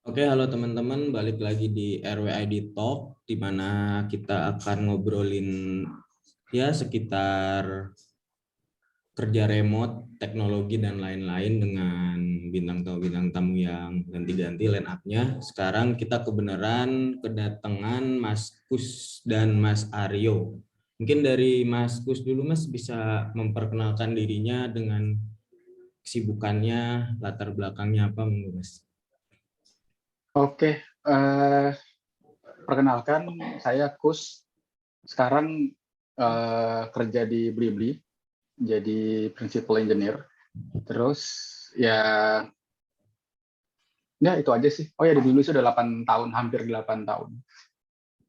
Oke, halo teman-teman, balik lagi di RWID Talk, di mana kita akan ngobrolin ya sekitar kerja remote, teknologi dan lain-lain dengan bintang tamu yang ganti-ganti line up-nya. Sekarang kita kebenaran kedatangan Mas Kus dan Mas Aryo. Mungkin dari Mas Kus dulu, Mas bisa memperkenalkan dirinya dengan kesibukannya, latar belakangnya apa, monggo Mas. Oke, perkenalkan saya Kus. Sekarang kerja di Blibli, jadi principal engineer. Terus ya, ya itu aja sih. Oh ya di Blibli sudah 8 tahun, hampir 8 tahun.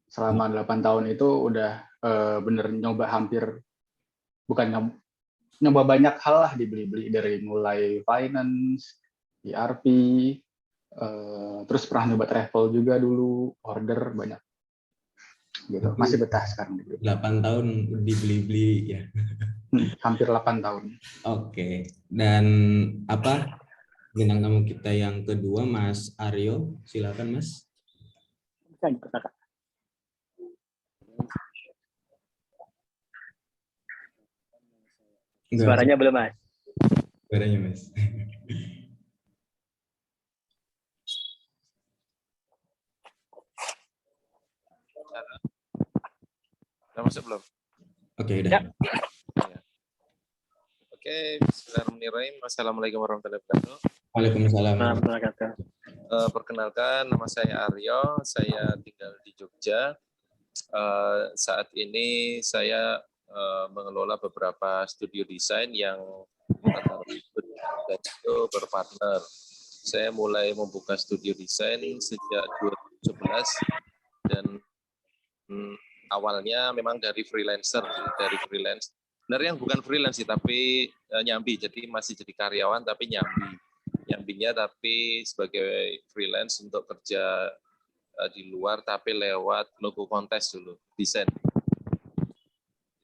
Selama 8 tahun itu udah bener nyoba bukan nyoba banyak hal lah di Blibli, dari mulai finance, ERP, terus pernah nyoba travel juga dulu, order banyak gitu. Masih betah sekarang di Blibli. 8 tahun di Blibli ya. Hampir 8 tahun. Oke. Dan apa bintang tamu kita yang kedua Mas Aryo, silakan Mas. Enggak, Suaranya belum, Mas. suaranya Mas. Udah masuk belum? Oke, udah. Ya. Oke, bismillahirrahmanirrahim. Assalamualaikum warahmatullahi wabarakatuh. Waalaikumsalam. Perkenalkan, nama saya Aryo. Saya tinggal di Jogja. Saat ini saya mengelola beberapa studio desain yang itu berpartner. Saya mulai membuka studio desain sejak 2011 dan awalnya memang dari freelance. Sebenarnya bukan freelance sih, tapi nyambi. Jadi masih jadi karyawan tapi nyambinya tapi sebagai freelance untuk kerja di luar, tapi lewat logo kontes dulu, desain.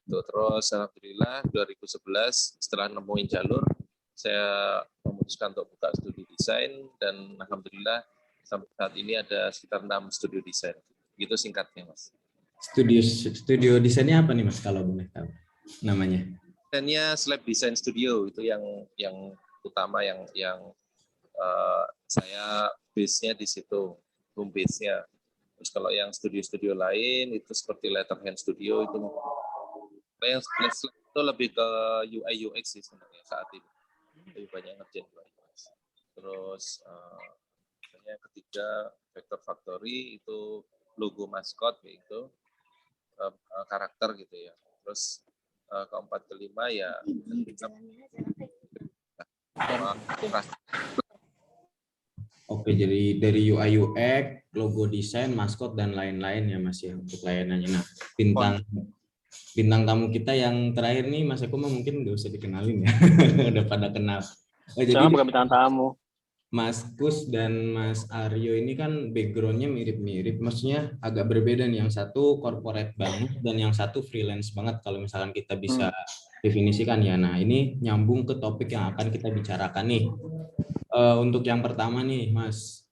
Itu terus alhamdulillah 2011 setelah nemuin jalur, saya memutuskan untuk buka studio desain dan alhamdulillah sampai saat ini ada sekitar 6 studio desain. Gitu singkatnya, Mas. Studio desainnya apa nih Mas kalau boleh tahu namanya? Desainnya Slab Design Studio, itu yang utama yang saya base-nya di situ, home base-nya. Terus kalau yang studio-studio lain itu seperti Letterhand Studio itu lebih ke UI UX sih sebenarnya saat ini. Lebih banyak ngerjain UI UX. Terus yang ketiga Vector Factory itu logo maskot yaitu karakter gitu ya. Terus keempat kelima ya Oke, jadi dari UI UX, logo desain, maskot dan lain-lain ya Mas ya untuk layanannya. Nah, bintang tamu kita yang terakhir nih Mas Eko mungkin nggak usah dikenalin ya. Udah pada kenal. Jadi bukan bintang tamu. Mas Kus dan Mas Aryo ini kan background-nya mirip-mirip, maksudnya agak berbeda nih. Yang satu corporate banget dan yang satu freelance banget kalau misalkan kita bisa definisikan ya. Nah, ini nyambung ke topik yang akan kita bicarakan nih. Untuk yang pertama nih, Mas,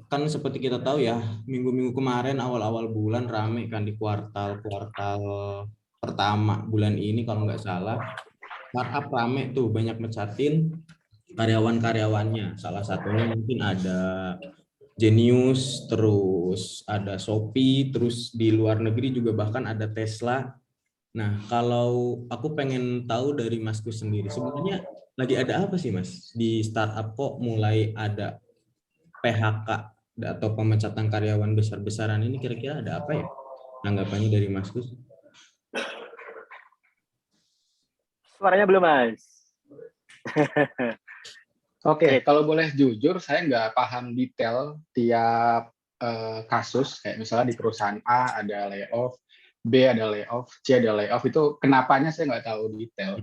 kan seperti kita tahu ya, minggu-minggu kemarin awal-awal bulan rame kan di kuartal pertama bulan ini kalau nggak salah, startup rame tuh banyak mencatin karyawan-karyawannya. Salah satunya mungkin ada Genius, terus ada Shopee, terus di luar negeri juga bahkan ada Tesla. Nah, kalau aku pengen tahu dari Masku sendiri, sebenarnya lagi ada apa sih Mas di startup kok mulai ada PHK atau pemecatan karyawan besar-besaran ini, kira-kira ada apa ya? Tanggapannya dari Masku? Suaranya belum, Mas. Oke, kalau boleh jujur, saya nggak paham detail tiap kasus. Kayak misalnya di perusahaan A ada layoff, B ada layoff, C ada layoff. Itu kenapanya saya nggak tahu detail.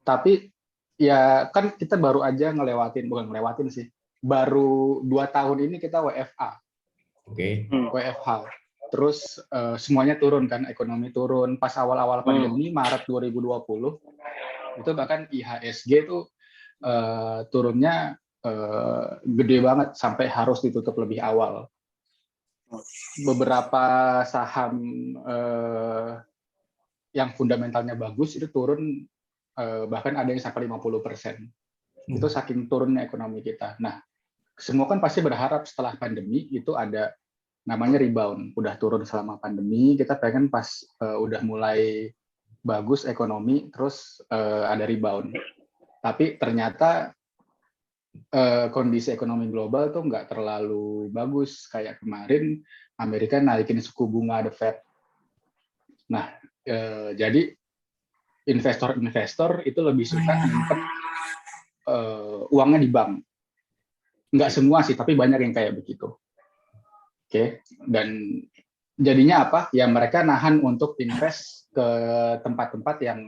Tapi ya kan kita baru aja bukan ngelewatin sih. Baru 2 tahun ini kita WFA. Oke. WFH. Terus semuanya turun kan, ekonomi turun. Pas awal-awal pandemi, Maret 2020, itu bahkan IHSG itu turunnya gede banget sampai harus ditutup lebih awal. Beberapa saham yang fundamentalnya bagus itu turun, bahkan ada yang sampai 50%. Itu saking turunnya ekonomi kita. Nah, semua kan pasti berharap setelah pandemi itu ada namanya rebound. Udah turun selama pandemi, kita pengen pas udah mulai bagus ekonomi, terus ada rebound. Tapi ternyata kondisi ekonomi global tuh nggak terlalu bagus. Kayak kemarin Amerika naikin suku bunga The Fed. Nah, jadi investor-investor itu lebih suka nyimpen uangnya di bank. Nggak semua sih, tapi banyak yang kayak begitu. Oke, dan jadinya apa? Ya mereka nahan untuk invest ke tempat-tempat yang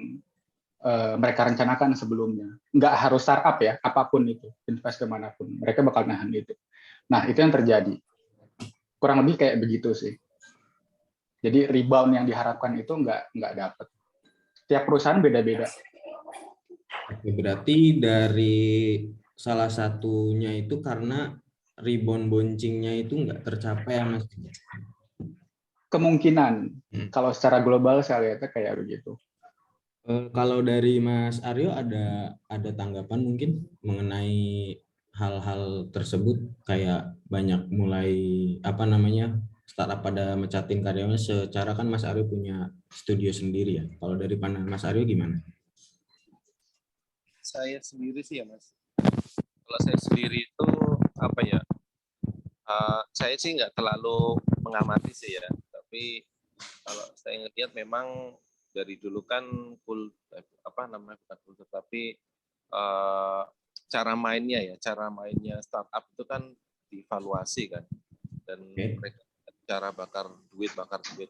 mereka rencanakan sebelumnya. Nggak harus startup ya, apapun itu, invest kemanapun, mereka bakal nahan itu. Nah, itu yang terjadi. Kurang lebih kayak begitu sih. Jadi rebound yang diharapkan itu nggak dapat. Tiap perusahaan beda-beda. Oke, berarti dari salah satunya itu karena rebound bouncing-nya itu nggak tercapai ya Mas? Kemungkinan, kalau secara global saya lihatnya kayak begitu. Kalau dari Mas Aryo ada tanggapan mungkin mengenai hal-hal tersebut, kayak banyak mulai startup pada mecatin karyawannya, secara kan Mas Aryo punya studio sendiri ya. Kalau dari pandangan Mas Aryo gimana? Saya sendiri sih ya Mas. Kalau saya sendiri itu apa ya? Saya sih nggak terlalu mengamati sih ya. Tapi kalau saya ngelihat memang dari dulu kan bukan kultur, tapi cara mainnya startup itu kan dievaluasi kan, dan mereka cara bakar duit.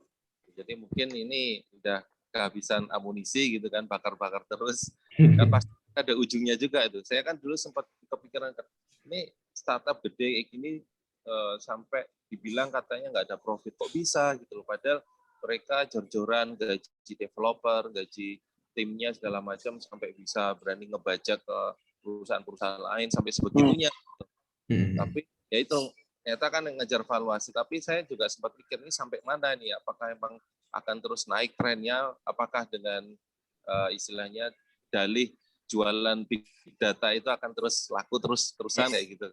Jadi mungkin ini udah kehabisan amunisi gitu kan, bakar terus kan pasti ada ujungnya juga itu. Saya kan dulu sempat kepikiran ini startup gede kayak gini sampai dibilang katanya nggak ada profit, kok bisa gitu loh, padahal mereka jor-joran gaji developer, gaji timnya segala macam, sampai bisa berani ngebajak ke perusahaan-perusahaan lain sampai sebegitunya. Tapi ya itu ternyata kan ngejar valuasi. Tapi saya juga sempat pikir ini sampai mana nih? Apakah emang akan terus naik trennya? Apakah dengan istilahnya dalih jualan big data itu akan terus laku terusan kayak gitu?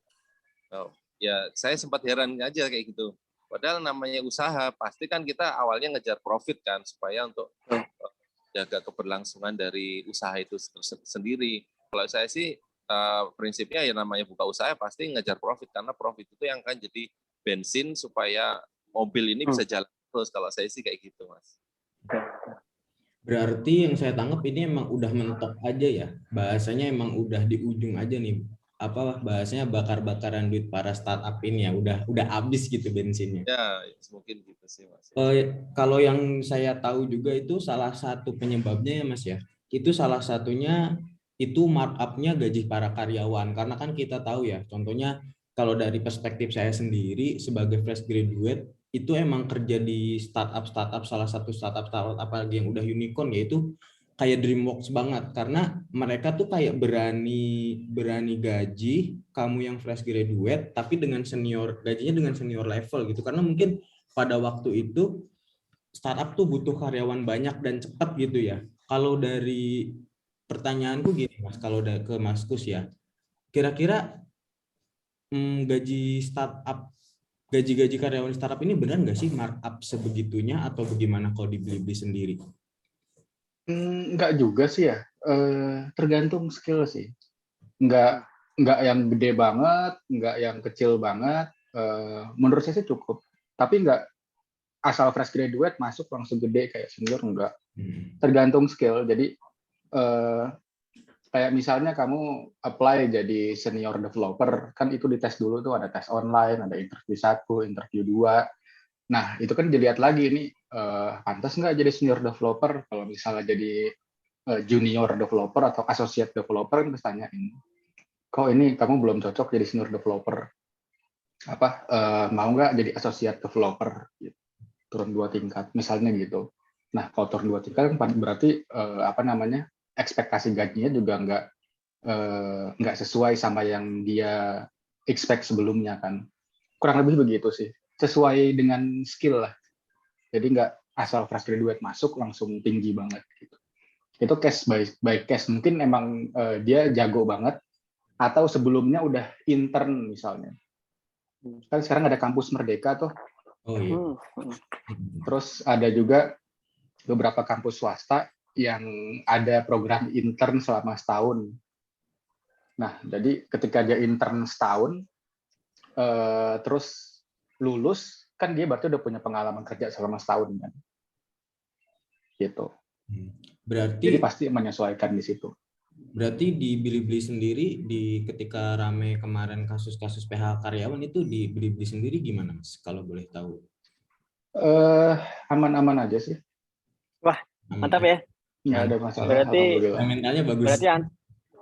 Ya saya sempat heran aja kayak gitu. Padahal namanya usaha, pasti kan kita awalnya ngejar profit kan, supaya untuk jaga keberlangsungan dari usaha itu sendiri. Kalau saya sih prinsipnya ya namanya buka usaha pasti ngejar profit, karena profit itu yang akan jadi bensin supaya mobil ini bisa jalan terus. Kalau saya sih kayak gitu, Mas. Berarti yang saya tangkap ini emang udah mentok aja ya, bahasanya emang udah di ujung aja nih, bahasanya bakar-bakaran duit para startup ini ya, udah habis gitu bensinnya. Ya, mungkin gitu sih Mas. Kalau yang saya tahu juga itu salah satu penyebabnya ya Mas ya, itu salah satunya itu markup-nya gaji para karyawan, karena kan kita tahu ya, contohnya kalau dari perspektif saya sendiri sebagai fresh graduate, itu emang kerja di startup salah satu startup apalagi yang udah unicorn, yaitu kayak DreamWorks banget, karena mereka tuh kayak berani gaji kamu yang fresh graduate tapi dengan gajinya dengan senior level gitu, karena mungkin pada waktu itu startup tuh butuh karyawan banyak dan cepat gitu ya. Kalau dari pertanyaanku gini Mas, kalau ke Mas Kus ya, kira-kira gaji karyawan startup ini benar nggak sih markup sebegitunya, atau bagaimana kalau dibeli sendiri? Nggak juga sih ya, tergantung skill sih. Nggak yang gede banget, nggak yang kecil banget. Menurut saya sih cukup. Tapi nggak asal fresh graduate masuk langsung gede kayak senior, nggak. Tergantung skill. Jadi kayak misalnya kamu apply jadi senior developer, kan itu dites dulu tuh, ada tes online, ada interview 1, interview 2. Nah, itu kan dilihat lagi ini pantas nggak jadi senior developer. Kalau misalnya jadi junior developer atau associate developer, kan tanyain, kok ini kamu belum cocok jadi senior developer, mau nggak jadi associate developer, turun 2 tingkat misalnya gitu. Nah, kalau turun 2 tingkat kan berarti ekspektasi gajinya juga nggak sesuai sama yang dia expect sebelumnya kan. Kurang lebih begitu sih. Sesuai dengan skill lah. Jadi nggak asal fresh graduate masuk langsung tinggi banget gitu. Itu case by case. Mungkin emang dia jago banget atau sebelumnya udah intern misalnya. Kan sekarang ada kampus Merdeka tuh. Oh iya. Terus ada juga beberapa kampus swasta yang ada program intern selama setahun. Nah, jadi ketika dia intern setahun, terus lulus, kan dia berarti udah punya pengalaman kerja selama setahun kan. Gitu. Jadi Berarti pasti menyesuaikan di situ. Berarti di Bilibili sendiri ketika rame kemarin kasus-kasus PHK karyawan itu di Bilibili sendiri gimana Mas kalau boleh tahu? Aman-aman aja sih. Wah, mantap ya. Nggak ada masalah. Berarti Alhamdulillah. Mentalnya bagus.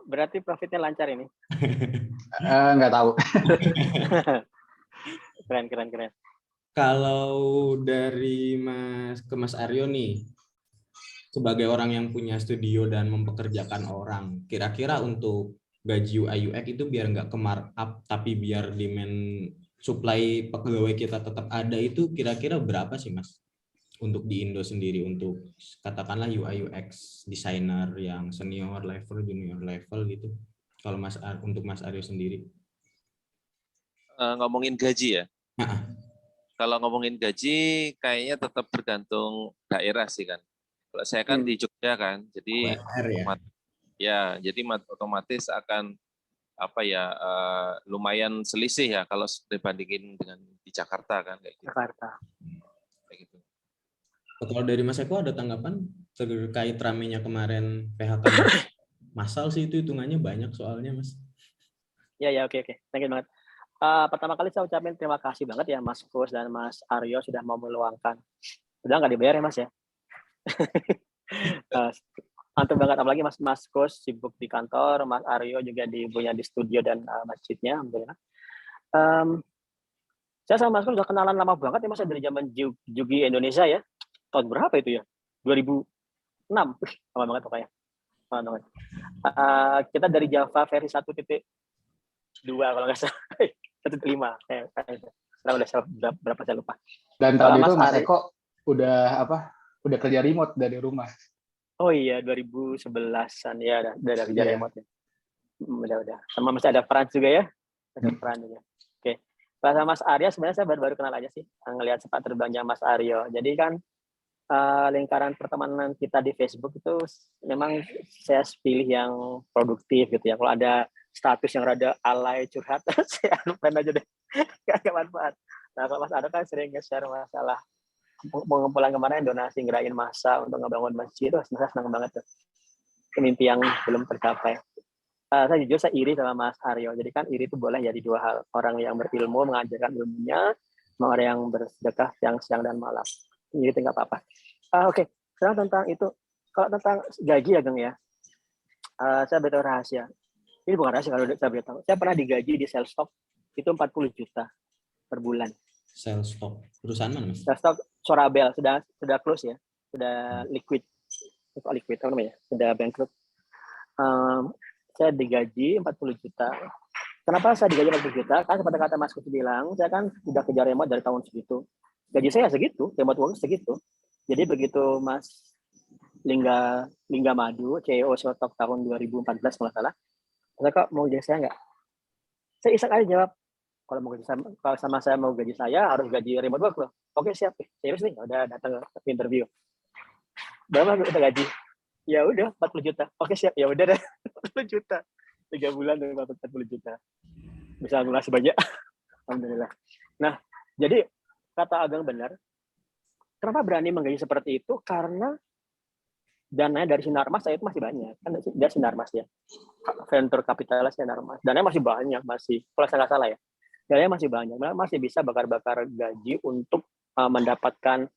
Berarti profitnya lancar ini. Nggak tahu. Keren. Kalau dari Mas Aryo nih, sebagai orang yang punya studio dan mempekerjakan orang, kira-kira untuk gaji UI UX itu biar nggak ke markup, tapi biar demand supply pegawai kita tetap ada itu kira-kira berapa sih Mas? Untuk di Indo sendiri, untuk katakanlah UI UX designer yang senior level, junior level gitu. Kalau untuk Mas Aryo sendiri? Ngomongin gaji ya? Nah. Kalau ngomongin gaji, kayaknya tetap bergantung daerah sih kan. Kalau saya kan di Jogja kan, jadi jadi otomatis akan lumayan selisih ya kalau dibandingin dengan di Jakarta kan kayak gitu. Kayak gitu. Kalau dari Mas Eko ada tanggapan terkait ramenya kemarin PHK massal sih, itu hitungannya banyak soalnya Mas. Ya oke. Thank you banget. Pertama kali saya ucapin terima kasih banget ya Mas Kus dan Mas Aryo sudah mau meluangkan. Udah nggak dibayar ya Mas ya? Mantap banget, apalagi Mas Kus sibuk di kantor, Mas Aryo juga punya di studio dan masjidnya. Saya sama Mas Kus udah kenalan lama banget ya Mas, dari zaman Jugi Indonesia ya. Tahun berapa itu ya? 2006. Lama banget pokoknya. Kita dari Java versi 1.2 kalau nggak salah. 1.5. Sekarang udah berapa saya lupa. Dan tahun itu Mas Eko udah kerja remote dari rumah. Oh iya, 2011-an ya udah kerja remote ya. Udah. Sama masih ada Frans juga ya. Ada Frans juga. Oke. Sama Mas Arya sebenarnya saya baru kenal aja sih, ngelihat sepak terbangnya Mas Aryo. Jadi kan lingkaran pertemanan kita di Facebook itu memang saya pilih yang produktif gitu ya. Kalau ada status yang rada alay curhat, saya unfriend aja deh. Gak manfaat. Nah, kalau Mas Aryo kan sering nge-share masalah pengumpulan kemarin donasi ngerayain masa untuk ngebangun masjid, itu saya senang banget tuh. Mimpi yang belum tercapai. Saya iri sama Mas Aryo. Jadi kan iri itu boleh jadi dua hal. Orang yang berilmu mengajarkan ilmunya, sama orang yang bersedekah siang dan malam. Iri itu nggak apa-apa. Oke. Sekarang tentang itu. Kalau tentang gaji ya, Geng ya. Saya beritahu rahasia. Ini bukan rahasia kalau saya beritahu. Saya pernah digaji di sales stock itu 40 juta per bulan. Sales stock. Perusahaan mana Mas? Sales stock Sorabel sudah close ya. Sudah liquid. Apa namanya? Sudah bankrupt. Saya digaji 40 juta. Kenapa saya digaji 40 juta? Kan seperti kata Mas Kus bilang, saya kan udah kejar remote dari tahun segitu. Gaji saya segitu, remote work segitu. Jadi begitu Mas Lingga Madu, CEO Sotok tahun 2014 kalau salah, saya kok mau gaji saya nggak? Saya iseng aja jawab, kalau sama saya mau gaji saya harus gaji remote work loh. Oke siap, serius nih, udah datang ke interview. Berapa kita gaji? Ya udah 40 juta. Oke siap, ya udah deh 40 juta. 3 bulan dapat 40 juta. Bisa ngelas banyak. Alhamdulillah. Nah, jadi kata Ageng benar. Kenapa berani menggaji seperti itu? Karena dananya dari Sinarmas saya itu masih banyak. Kan dia Sinarmas ya. Venture capitalnya Sinarmas. Dananya masih banyak, kalau saya nggak salah ya. Dananya masih banyak. Masih bisa bakar-bakar gaji untuk mendapatkan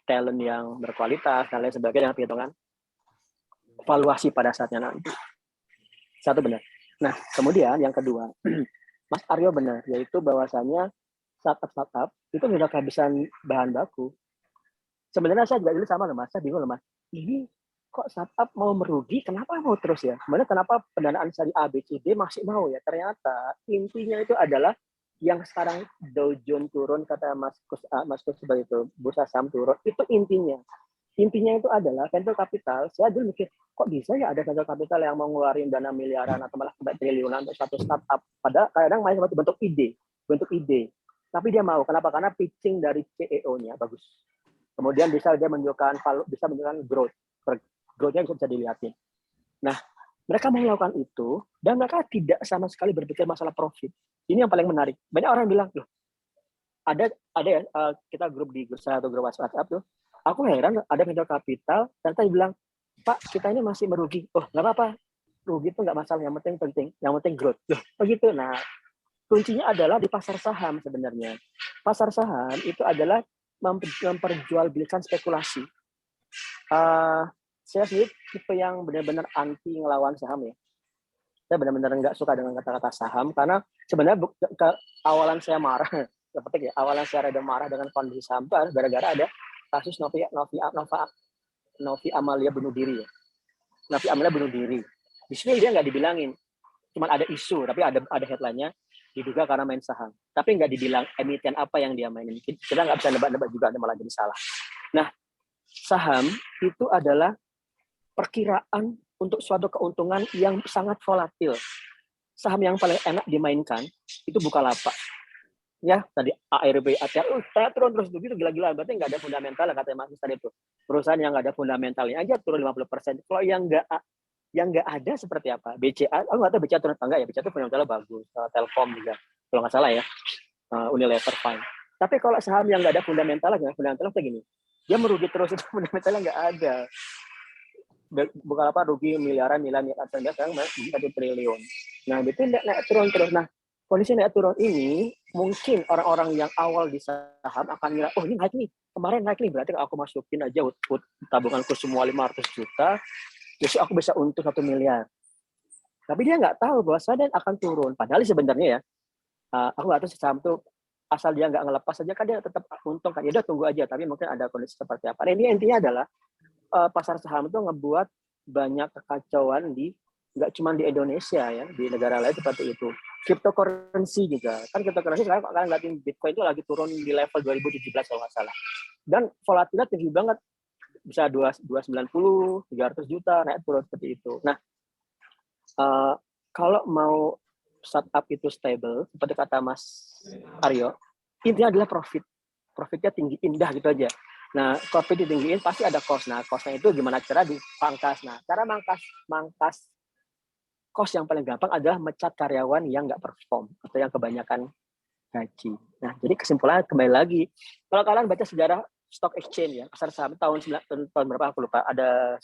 talent yang berkualitas dan lain sebagainya, perhitungan valuasi pada saatnya nanti. Satu benar. Nah, kemudian yang kedua, Mas Aryo benar, yaitu bahwasannya startup itu sudah kehabisan bahan baku. Sebenarnya saya juga dulu sama loh Mas, saya bingung loh Mas. Ini kok startup mau merugi, kenapa mau terus ya? Sebenarnya kenapa pendanaan seri A, B, C, D masih mau ya? Ternyata intinya itu adalah yang sekarang Dow Jones turun, kata Mas Kus sebagai itu, bursa saham turun, itu intinya. Intinya itu adalah venture capital. Saya dulu mikir, kok bisa ya ada venture capital yang mau ngeluarin dana miliaran atau malah sampai triliunan untuk satu startup. Padahal kadang main seperti bentuk ide. Tapi dia mau. Kenapa? Karena pitching dari CEO-nya bagus. Kemudian dia menunjukkan growth. Growth-nya bisa dilihatin. Nah, mereka melakukan itu dan mereka tidak sama sekali berpikir masalah profit. Ini yang paling menarik. Banyak orang bilang, loh, ada ya, kita grup di satu grup WhatsApp tuh, aku heran ada venture capital dan tadi bilang, Pak, kita ini masih merugi. Oh, nggak apa-apa, rugi itu nggak masalah, yang penting growth. Loh, begitu. Nah, kuncinya adalah di pasar saham sebenarnya. Pasar saham itu adalah memperjualbelikan spekulasi. Saya sendiri tipe yang benar-benar anti ngelawan saham ya. Saya benar-benar nggak suka dengan kata-kata saham karena sebenarnya awalan saya marah, seperti ya, awalan saya rada marah dengan kondisi saham gara-gara ada kasus Novi Amalia bunuh diri ya. Novi Amalia bunuh diri. Di sini dia nggak dibilangin, cuma ada isu, tapi ada headline-nya diduga karena main saham. Tapi nggak dibilang emiten apa yang dia mainin. Kita nggak bisa nebak-nebak juga, malah jadi salah. Nah, saham itu adalah perkiraan untuk suatu keuntungan yang sangat volatil. Saham yang paling enak dimainkan itu Bukalapak. Ya, tadi ARB, ATL, turun terus begitu gila-gila. Berarti nggak ada fundamental, kata Mas tadi itu. Perusahaan yang nggak ada fundamentalnya aja turun 50%. Kalau yang nggak ada seperti apa? BCA, aku nggak tahu BCA turun atau enggak ya. BCA itu fundamentalnya bagus. Telkom juga, kalau nggak salah ya. Unilever fine. Tapi kalau saham yang nggak ada fundamentalnya kayak gini. Dia merugi terus, itu fundamentalnya nggak ada. Bukalapak rugi miliaran sekarang masih 1 triliun. Nah, itu naik turun terus. Nah, kondisi naik turun ini mungkin orang-orang yang awal di saham akan ngira, oh ini naik nih, kemarin naik nih, berarti aku masukin aja tabunganku semua 500 juta, besok aku bisa untung 1 miliar. Tapi dia nggak tahu bahwa sadar akan turun. Padahal sebenarnya ya, aku nggak tahu saham tuh asal dia nggak ngelepas saja kan dia tetap untung kan. Ya udah tunggu aja, tapi mungkin ada kondisi seperti apa. Nah, ini intinya adalah pasar saham itu ngebuat banyak kekacauan nggak cuma di Indonesia ya, di negara lain seperti itu. Cryptocurrency juga kan, cryptocurrency sekarang kalian ngeliatin Bitcoin itu lagi turun di level 2017 kalau nggak salah, dan volatilnya tinggi banget, bisa 290, 300 juta naik turun seperti itu. Nah, kalau mau startup itu stable seperti kata Mas Aryo, intinya adalah profitnya tinggi, indah gitu aja. Nah, profit ditinggiin pasti ada cost. Nah, costnya itu gimana cara dipangkas. Nah, cara mangkas cost yang paling gampang adalah mecat karyawan yang nggak perform atau yang kebanyakan gaji. Nah, jadi kesimpulannya kembali lagi, kalau kalian baca sejarah stock exchange ya, pasar saham tahun berapa aku lupa, ada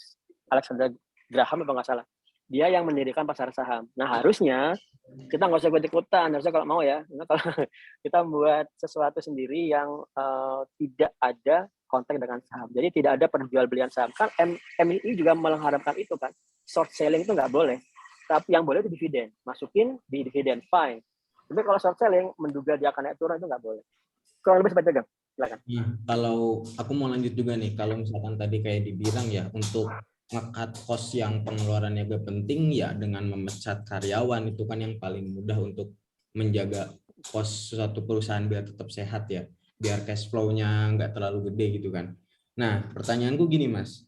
Alexander Graham apa nggak salah, dia yang mendirikan pasar saham. Nah, harusnya kita nggak usah ikut-ikutan, harusnya kalau mau ya, kalau kita buat sesuatu sendiri yang tidak ada kontak dengan saham. Jadi tidak ada perjualbelian saham. Kan MII juga mengharapkan itu kan. Short selling itu nggak boleh. Tapi yang boleh itu dividen. Masukin di dividen, fine. Tapi kalau short selling, menduga dia akan naik turun itu nggak boleh. Kurang lebih seperti itu, silakan. Nah, kalau aku mau lanjut juga nih, kalau misalkan tadi kayak dibilang ya, untuk nge-cut cost yang pengeluarannya gak penting ya dengan memecat karyawan, itu kan yang paling mudah untuk menjaga cost suatu perusahaan biar tetap sehat ya, biar cash flow-nya nggak terlalu gede gitu kan. Nah, pertanyaanku gini Mas,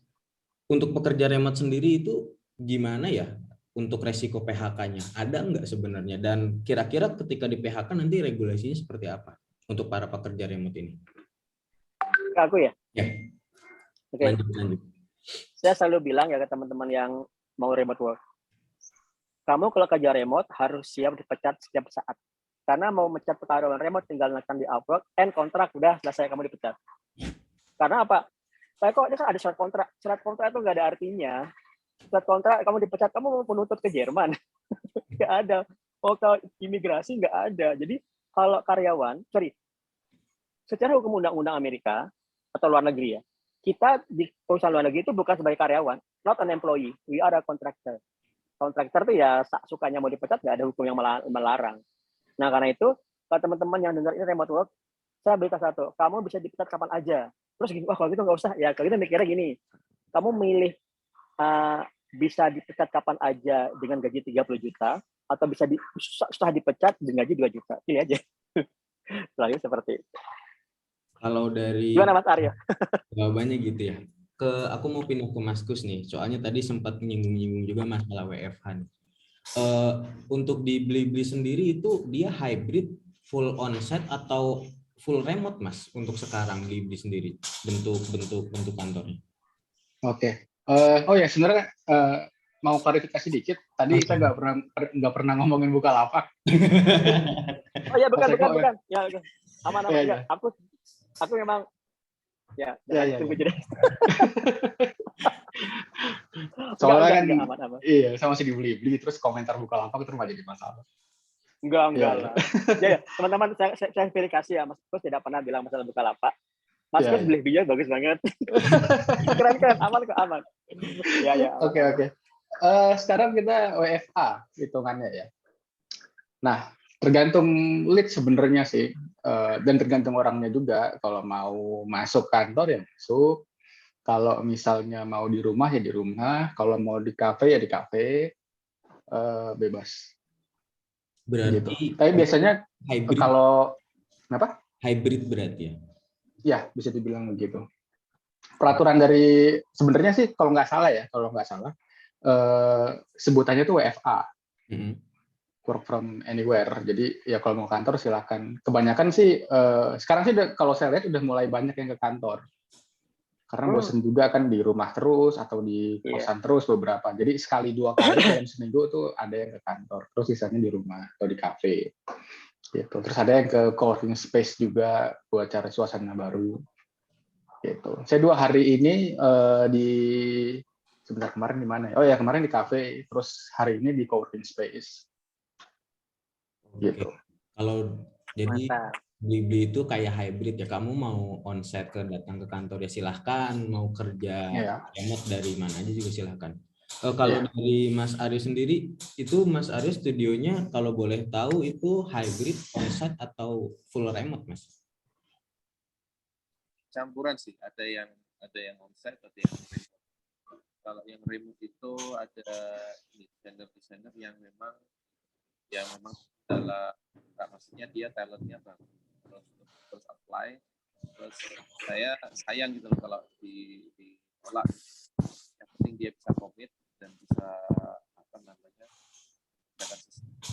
untuk pekerja remote sendiri itu gimana ya untuk resiko PHK-nya? Ada nggak sebenarnya? Dan kira-kira ketika di PHK nanti regulasinya seperti apa untuk para pekerja remote ini? Aku ya? Ya, Oke. lanjut. Saya selalu bilang ya ke teman-teman yang mau remote work, kamu kalau kerja remote harus siap dipecat setiap saat. Karena mau mecat karyawan remote tinggal nekan di Upwork, end kontrak, udah selesai kamu dipecat. Karena apa? Saya kok ini kan ada surat kontrak. Surat kontrak itu nggak ada artinya. Surat kontrak kamu dipecat, kamu mau menuntut ke Jerman. Nggak ada. Mau ke imigrasi nggak ada. Jadi kalau karyawan, secara hukum undang-undang Amerika atau luar negeri ya, kita di perusahaan luar negeri itu bukan sebagai karyawan, not an employee, we are a contractor. Contractor itu ya sukanya mau dipecat, nggak ada hukum yang melarang. Nah, karena itu kalau teman-teman yang dengar ini remote work, saya beritahu satu, kamu bisa dipecat kapan aja. Terus gini, wah kalau gitu nggak usah. Ya kalau gitu mikirnya gini, kamu milih bisa dipecat kapan aja dengan gaji 30 juta, atau bisa setelah dipecat dengan gaji 2 juta. Pilih aja. Selalu seperti itu. Kalau dari Gimana Mas Aryo? jawabannya gitu ya. Aku mau pindah ke Mas Kus nih. Soalnya tadi sempat menyinggung-nyinggung juga masalah WFH nih. Untuk di Blibli sendiri itu dia hybrid, full onsite atau full remote Mas untuk sekarang Blibli sendiri bentuk kantornya. Oke. Oh ya sebenarnya mau klarifikasi dikit. Tadi saya nggak pernah ngomongin Bukalapak. Oh ya bukan. Ya aman ya. Aku memang ya. Tunggu jeda. Soalnya kan aman. Iya, saya masih dibeli terus komentar Bukalapak itu nggak jadi masalah. Enggak lah. Ya, teman-teman saya verifikasi ya, Mas Kus tidak pernah bilang masalah Bukalapak. Mas Kus beli video bagus banget. Keren, aman. Ya. Oke. Sekarang kita WFA hitungannya ya. Nah, tergantung lead sebenarnya sih, dan tergantung orangnya juga. Kalau mau masuk kantor ya masuk. Kalau misalnya mau di rumah ya di rumah. Kalau mau di kafe ya di kafe. Bebas. Berarti gitu. Tapi biasanya hybrid. Kalau kenapa? Hybrid berarti ya? Ya, bisa dibilang begitu. Peraturan dari sebenarnya sih kalau nggak salah, sebutannya itu WFA. Work from anywhere. Jadi ya kalau mau kantor silakan. Kebanyakan sih sekarang sih kalau saya lihat udah mulai banyak yang ke kantor. Karena bosen juga kan di rumah terus atau di kosan terus beberapa. Jadi sekali 2 kali dalam seminggu tuh ada yang ke kantor. Terus sisanya di rumah atau di kafe. Gitu. Terus ada yang ke coworking space juga buat cari suasana baru. Gitu. Saya 2 hari ini sebentar kemarin di mana ya? Oh ya kemarin di kafe. Terus hari ini di coworking space. Gitu. Kalau jadi Blibli itu kayak hybrid ya, kamu mau onsite datang ke kantor ya silahkan, mau kerja remote dari mana aja juga silahkan. Kalau dari Mas Aryo sendiri, itu Mas Aryo studionya kalau boleh tahu itu hybrid, onsite atau full remote Mas? Campuran sih, ada yang onsite, ada yang remote. Kalau yang remote itu ada desainer yang memang adalah maksudnya dia talentnya bagus terus apply, terus saya sayang gitu loh kalau ditolak. Yang penting dia bisa komit dan bisa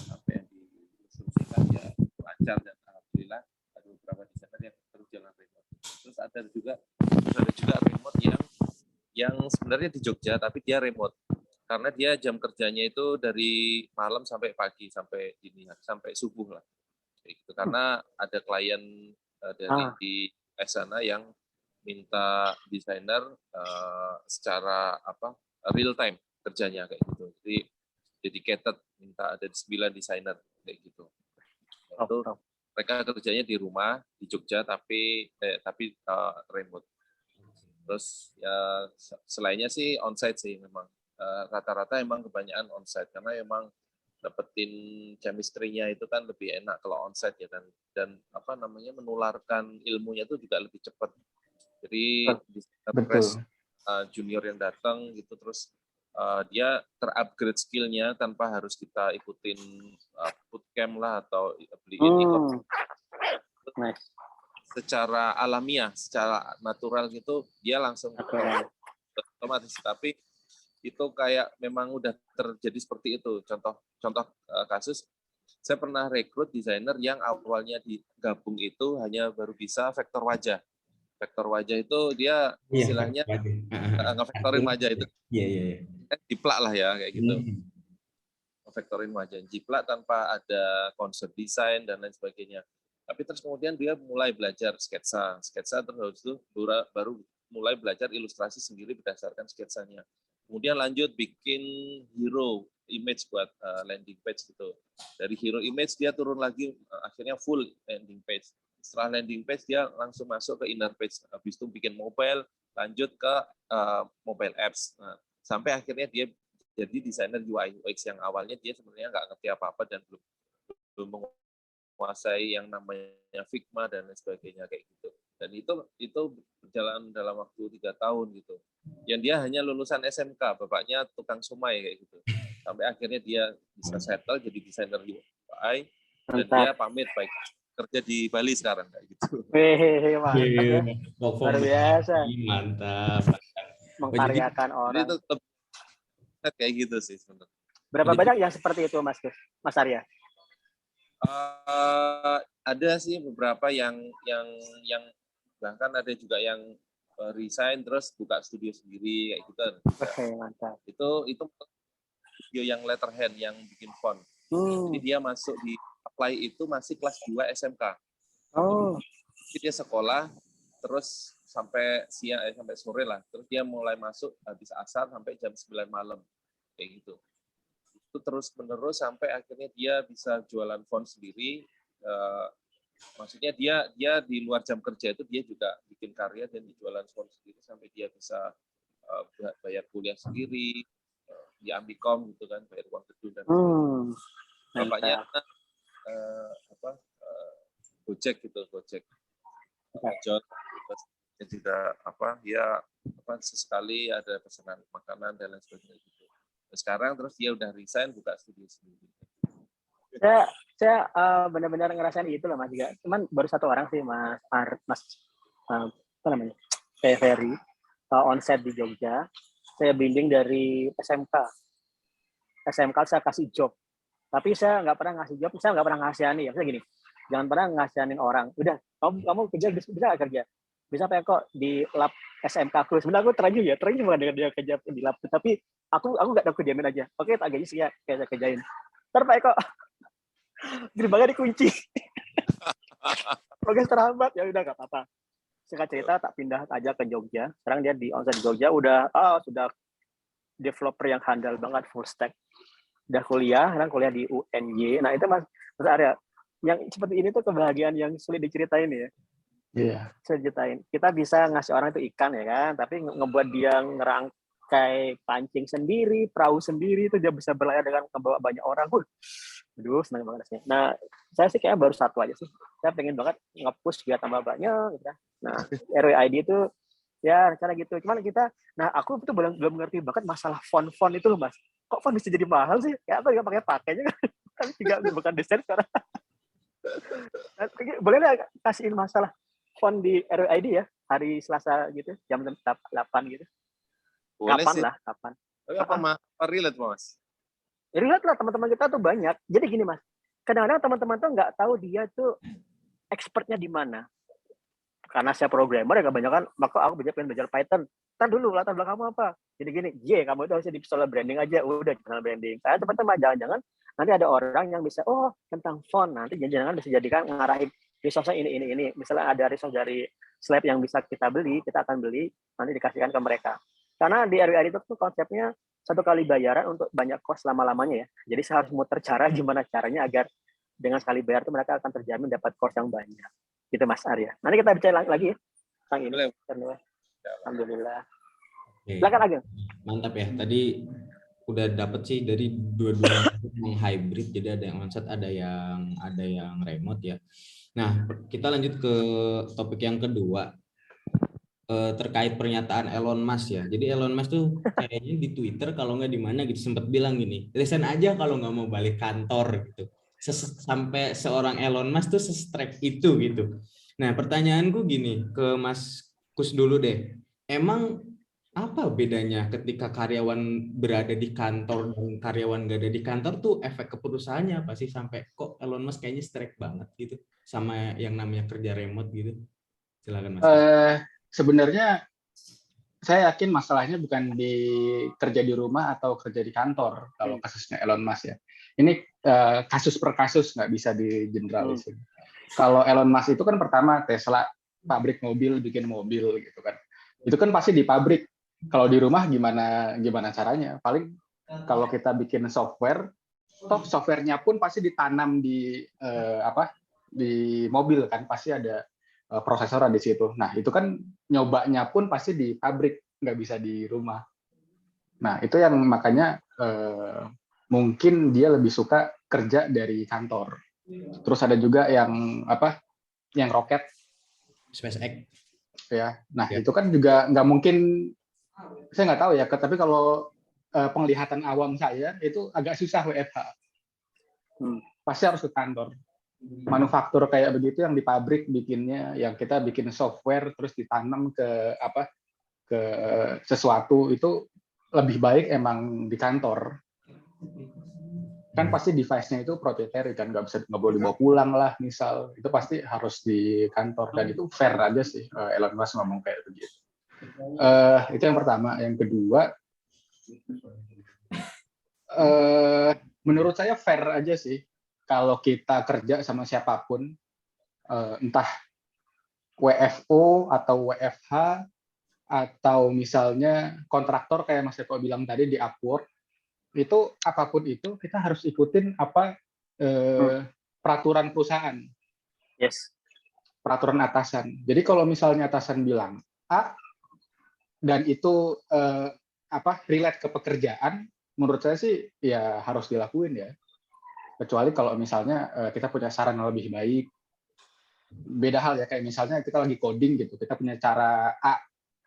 apa yang diinstruksikan ya lancar, dan alhamdulillah ada beberapa desainer yang terus jalan remote. Terus ada juga remote yang sebenarnya di Jogja tapi dia remote karena dia jam kerjanya itu dari malam sampai pagi, sampai dini hari, sampai subuh lah. Gitu. Karena ada klien di sana yang minta desainer secara real time kerjanya kayak gitu. Jadi dedicated, minta ada 9 desainer kayak gitu. Itu mereka kerjanya di rumah di Jogja tapi remote. Terus ya selainnya sih onsite sih memang. Rata-rata emang kebanyakan onsite karena emang dapetin chemistry-nya itu kan lebih enak kalau onsite ya, dan menularkan ilmunya itu juga lebih cepat. Jadi junior yang datang gitu terus dia terupgrade skill-nya tanpa harus kita ikutin bootcamp lah atau beliin ikut. Secara alamiah, secara natural gitu dia langsung otomatis. Tapi itu kayak memang udah terjadi seperti itu. Contoh kasus, saya pernah rekrut desainer yang awalnya digabung itu hanya baru bisa vektor wajah. Vektor wajah itu dia istilahnya ngevektorin wajah itu. Jiplak lah ya kayak gitu. Ngevektorin wajah, jiplak tanpa ada konsep desain dan lain sebagainya. Tapi terus kemudian dia mulai belajar sketsa terus itu baru mulai belajar ilustrasi sendiri berdasarkan sketsanya. Kemudian lanjut bikin hero image buat landing page gitu. Dari hero image dia turun lagi akhirnya full landing page. Setelah landing page dia langsung masuk ke inner page. Habis itu bikin mobile, lanjut ke mobile apps. Nah, sampai akhirnya dia jadi desainer UI UX yang awalnya dia sebenarnya nggak ngerti apa-apa dan belum menguasai yang namanya Figma dan lain sebagainya kayak gitu. Dan itu berjalan dalam waktu 3 tahun gitu. Yang dia hanya lulusan SMK, bapaknya tukang somai kayak gitu. Sampai akhirnya dia bisa settle jadi desainer UI, dan dia pamit baik kerja di Bali sekarang kayak gitu. Hehehe, mantap ya. Luar biasa. Mantap. Mengkaryakan orang. Jadi tetap kayak gitu sih sebenarnya. Berapa banyak yang seperti itu, Mas Arya? Ada sih beberapa yang bahkan ada juga yang resign terus buka studio sendiri kayak gitu. Oke, mantap. Itu studio yang letterhand yang bikin font. Jadi dia masuk di apply itu masih kelas 2 SMK. Oh. Jadi dia sekolah terus sampai siang sampai sore lah. Terus dia mulai masuk habis asar sampai jam 9 malam kayak gitu. Itu terus menerus sampai akhirnya dia bisa jualan font sendiri. Maksudnya dia di luar jam kerja itu dia juga bikin karya dan jualan font sendiri sampai dia bisa bayar kuliah sendiri, di Ambikom gitu kan, bayar uang gedung dan sebagainya. Bapaknya Gojek gitu, Gojek. John dan juga sesekali ada pesanan makanan dan lain sebagainya gitu. Sekarang terus dia udah resign buka studio sendiri. Saya benar-benar ngerasain itu lah Mas juga. Cuman baru satu orang sih Mas apa namanya? Saya Ferry onset di Jogja. Saya bimbing dari SMK saya kasih job. Tapi saya nggak pernah ngasih job, saya nggak pernah ngasihani ya. Misalnya gini, jangan pernah ngasihanin orang. Udah, kamu kerja bisa nggak kerja? Bisa apa kok di lab SMK aku. Sebenarnya aku terangin bukan dengan dia kerja di lab, tapi aku nggak tahu kerjain aja. Oke, tak gaji sih ya, kayak saya kerjain. Terbaik kok. Gerbangnya dikunci. Progres terhambat, ya udah nggak apa-apa. Singkat cerita tak pindah aja ke Jogja. Sekarang dia di onsite Jogja sudah developer yang handal banget, full stack. Udah sekarang kuliah di UNY. Nah itu Mas Arya, yang seperti ini tuh kebahagiaan yang sulit diceritain ya. Iya. Saya ceritain. Kita bisa ngasih orang itu ikan ya kan, tapi ngebuat dia ngerangkai pancing sendiri, perahu sendiri itu dia bisa berlayar dengan membawa banyak orang. Aduh, senang banget rasanya. Nah, saya sih kayaknya baru satu aja sih. Saya pengen banget nge-push biar tambah banyak. Gitu. Nah, RWID itu ya cara gitu. Cuman aku tuh belum ngerti banget masalah font itu loh Mas. Kok font bisa jadi mahal sih? Ya apa nggak pakainya kan? Tapi juga bukan desain sekarang. Boleh nggak kasihin masalah font di RWID ya hari Selasa gitu jam 8 gitu. Boleh kapan sih. Lah kapan? Tapi apa relate Mas? Relate lah, teman-teman kita tuh banyak. Jadi gini Mas, kadang-kadang teman-teman tuh nggak tahu dia tuh expertnya di mana. Karena saya programmer ya kebanyakan, maka aku pengen belajar Python. Ntar dulu latar belakangmu apa? Gini-gini, kamu itu harusnya di personal branding aja. Udah personal branding. Saya teman-teman jangan-jangan nanti ada orang yang bisa tentang font, nanti jangan-jangan bisa jadikan ngarahin resource ini. Misalnya ada resource dari Slab yang bisa kita beli, kita akan beli, nanti dikasihkan ke mereka. Karena di RWID itu tuh konsepnya 1 kali bayaran untuk banyak kos lama-lamanya ya. Jadi saya harus muter gimana caranya agar dengan sekali bayar itu mereka akan terjamin dapat kos yang banyak. Gitu Mas Arya. Nanti kita bicara lagi ya tentang ini. Alhamdulillah. Silakan Ageng. Mantap ya. Tadi udah dapet sih dari dua-duanya yang hybrid. Jadi ada yang onsite, ada yang remote ya. Nah, kita lanjut ke topik yang kedua. Terkait pernyataan Elon Musk ya. Jadi Elon Musk tuh kayaknya di Twitter kalau nggak di mana gitu sempat bilang gini, resign aja kalau nggak mau balik kantor gitu. Sampai seorang Elon Musk tuh se-strike itu gitu. Nah pertanyaanku gini ke Mas Kus dulu deh. Emang apa bedanya ketika karyawan berada di kantor dan karyawan nggak ada di kantor tuh efek ke perusahaannya apa sih sampai kok Elon Musk kayaknya strike banget gitu sama yang namanya kerja remote gitu. Silakan Mas. Sebenarnya saya yakin masalahnya bukan di kerja di rumah atau kerja di kantor kalau kasusnya Elon Musk ya. Ini kasus per kasus nggak bisa digeneralisir. Kalau Elon Musk itu kan pertama Tesla, pabrik mobil, bikin mobil gitu kan. Itu kan pasti di pabrik. Kalau di rumah gimana caranya? Paling kalau kita bikin software, toh softwarenya pun pasti ditanam di di mobil kan, pasti ada prosesor di situ. Nah, itu kan nyobanya pun pasti di pabrik, nggak bisa di rumah. Nah, itu yang makanya mungkin dia lebih suka kerja dari kantor. Terus ada juga yang roket. SpaceX. Ya, nah Ya. itu kan juga nggak mungkin, saya nggak tahu ya, tapi kalau penglihatan awam saya itu agak susah WFH. Pasti harus ke kantor. Manufaktur kayak begitu yang di pabrik bikinnya, yang kita bikin software terus ditanam ke sesuatu, itu lebih baik emang di kantor. Kan pasti device-nya itu proprietary kan, nggak boleh dibawa pulang lah misal, itu pasti harus di kantor, dan itu fair aja sih Elon Musk ngomong kayak begitu. Itu yang pertama. Yang kedua, menurut saya fair aja sih kalau kita kerja sama siapapun, entah WFO atau WFH atau misalnya kontraktor kayak Mas Eko bilang tadi di Upwork, itu apapun itu kita harus ikutin apa peraturan perusahaan. Yes. Peraturan atasan. Jadi kalau misalnya atasan bilang A dan itu relate ke pekerjaan, menurut saya sih ya harus dilakuin ya. Kecuali kalau misalnya kita punya saran yang lebih baik. Beda hal ya, kayak misalnya kita lagi coding gitu, kita punya cara A,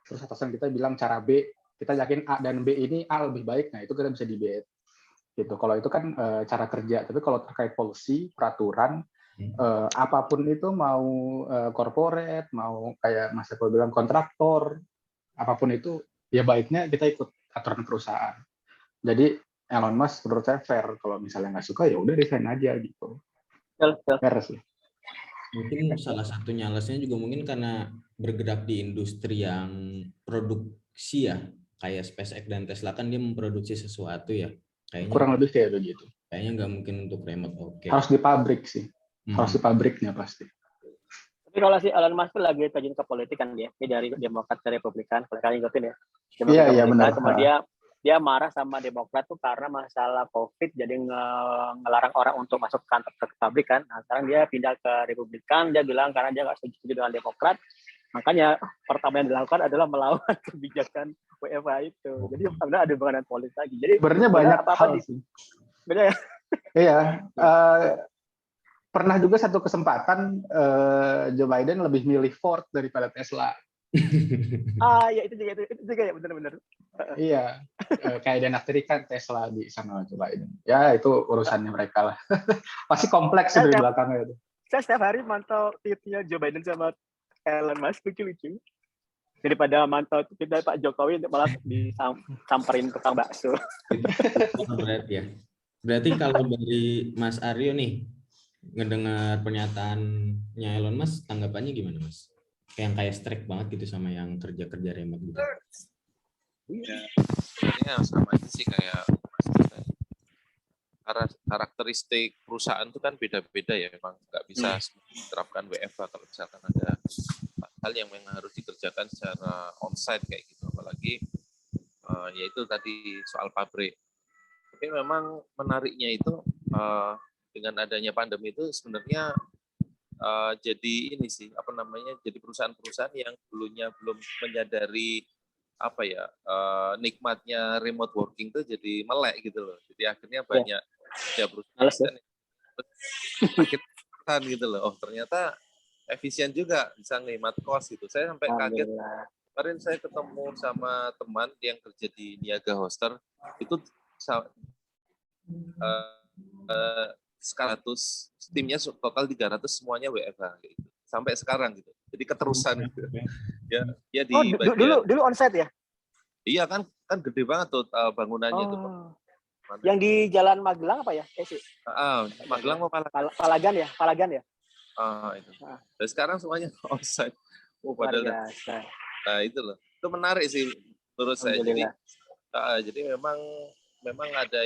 terus atasan kita bilang cara B, kita yakin A dan B ini A lebih baik, nah itu kita bisa debate. Gitu. Kalau itu kan cara kerja, tapi kalau terkait policy, peraturan, apapun itu mau corporate, mau kayak Mas Eko bilang kontraktor, apapun itu ya baiknya kita ikut aturan perusahaan. Jadi Elon Musk menurut saya fair, kalau misalnya nggak suka ya udah resign aja gitu. Fair sih. Mungkin salah satunya alasannya juga mungkin karena bergerak di industri yang produksi ya, kayak SpaceX dan Tesla kan dia memproduksi sesuatu ya. Kayaknya kurang lebih kayak begitu. Kayaknya nggak mungkin untuk remote. Oke. Harus di pabrik sih. Harus di pabriknya pasti. Tapi kalau si Elon Musk lagi terjun ke politik kan dia dari Demokrat ke Republikan, kalau kalian ngikutin ya. Iya benar. Cuma dia marah sama Demokrat tuh karena masalah COVID, jadi ngelarang orang untuk masuk kantor ke pabrik kan. Nah, sekarang dia pindah ke Republikan, dia bilang karena dia nggak setuju dengan Demokrat, makanya pertama yang dilakukan adalah melawan kebijakan WFH itu. Jadi sebenarnya ada hubungan politik lagi. Jadi sebenarnya banyak hal sih. Beda ya? Iya. Pernah juga satu kesempatan Joe Biden lebih milih Ford daripada Tesla. Ya itu juga ya, benar-benar. Iya, kayak dianaktirikan Tesla di sana Joe Biden. Ya itu urusannya mereka lah. Pasti kompleks di belakangnya itu. Saya setiap hari mantau tweetnya Joe Biden sama Elon Musk, lucu-lucu. Daripada mantau tweetnya Pak Jokowi malah disamperin tukang bakso. Berarti kalau dari Mas Aryo nih ngedengar pernyataannya Elon Musk, tanggapannya gimana Mas? Kayak strike banget gitu sama yang kerja remote gitu. Ya, sebenarnya sama aja sih kayak karakteristik perusahaan itu kan beda-beda ya, memang nggak bisa diterapkan WFH kalau misalkan ada hal yang memang harus dikerjakan secara onsite kayak gitu, apalagi yaitu tadi soal pabrik. Tapi memang menariknya itu dengan adanya pandemi itu sebenarnya jadi ini sih jadi perusahaan-perusahaan yang dulunya belum menyadari nikmatnya remote working itu jadi melek gitu loh. Jadi akhirnya banyak perusahaan akhirnya gitu loh. Oh ternyata efisien juga, bisa ngehemat cost gitu. Saya sampai kaget. Kemarin saya ketemu sama teman yang kerja di Niaga Hoster, itu 100 timnya total 300 semuanya WFH gitu. Sampai sekarang gitu. Jadi keterusan gitu. Ya di dulu onsite ya? Iya kan gede banget tuh bangunannya itu. Yang di Jalan Magelang apa ya? Magelang mau Palagan ya? Itu. Dan sekarang semuanya onsite. Padahal. Nah, itu loh. Itu menarik sih menurut saya. Jadi memang ada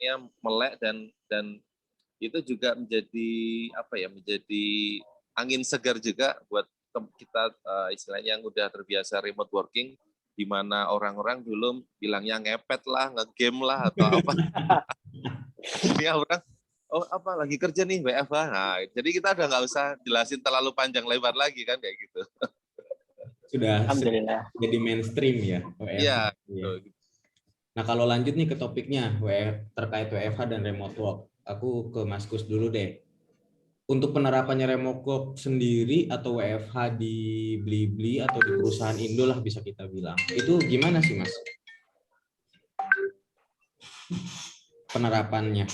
yang melek dan itu juga menjadi menjadi angin segar juga buat kita istilahnya yang udah terbiasa remote working, di mana orang-orang dulu bilangnya ngepet lah, ngegame lah atau apa. Ini orang lagi kerja nih WFH. Nah, jadi kita udah nggak usah jelasin terlalu panjang lebar lagi kan kayak gitu. Sudah jadi mainstream ya WFH. Iya. Nah, kalau lanjut nih ke topiknya terkait WFH dan remote work. Aku ke Mas Kus dulu deh. untuk penerapannya remote sendiri atau WFH di Blibli atau di perusahaan Indo lah bisa kita bilang. Itu gimana sih Mas? Penerapannya.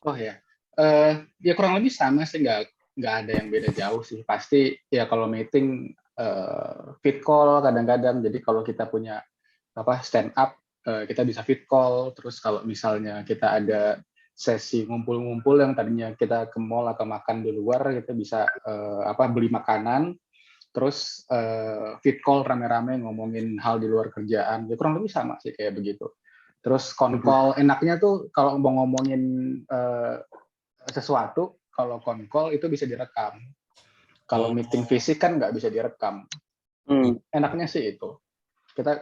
Oh ya, ya kurang lebih sama sih, nggak ada yang beda jauh sih. Pasti ya kalau meeting fit call kadang-kadang. Jadi kalau kita punya stand up, kita bisa fit call. Terus kalau misalnya kita ada sesi ngumpul-ngumpul yang tadinya kita ke mall atau makan di luar, kita bisa beli makanan, terus fit call rame-rame ngomongin hal di luar kerjaan. Ya kurang lebih sama sih kayak begitu. Terus call enaknya tuh kalau mau ngomongin sesuatu, kalau call itu bisa direkam. Kalau meeting fisik kan nggak bisa direkam. Enaknya sih itu. Kita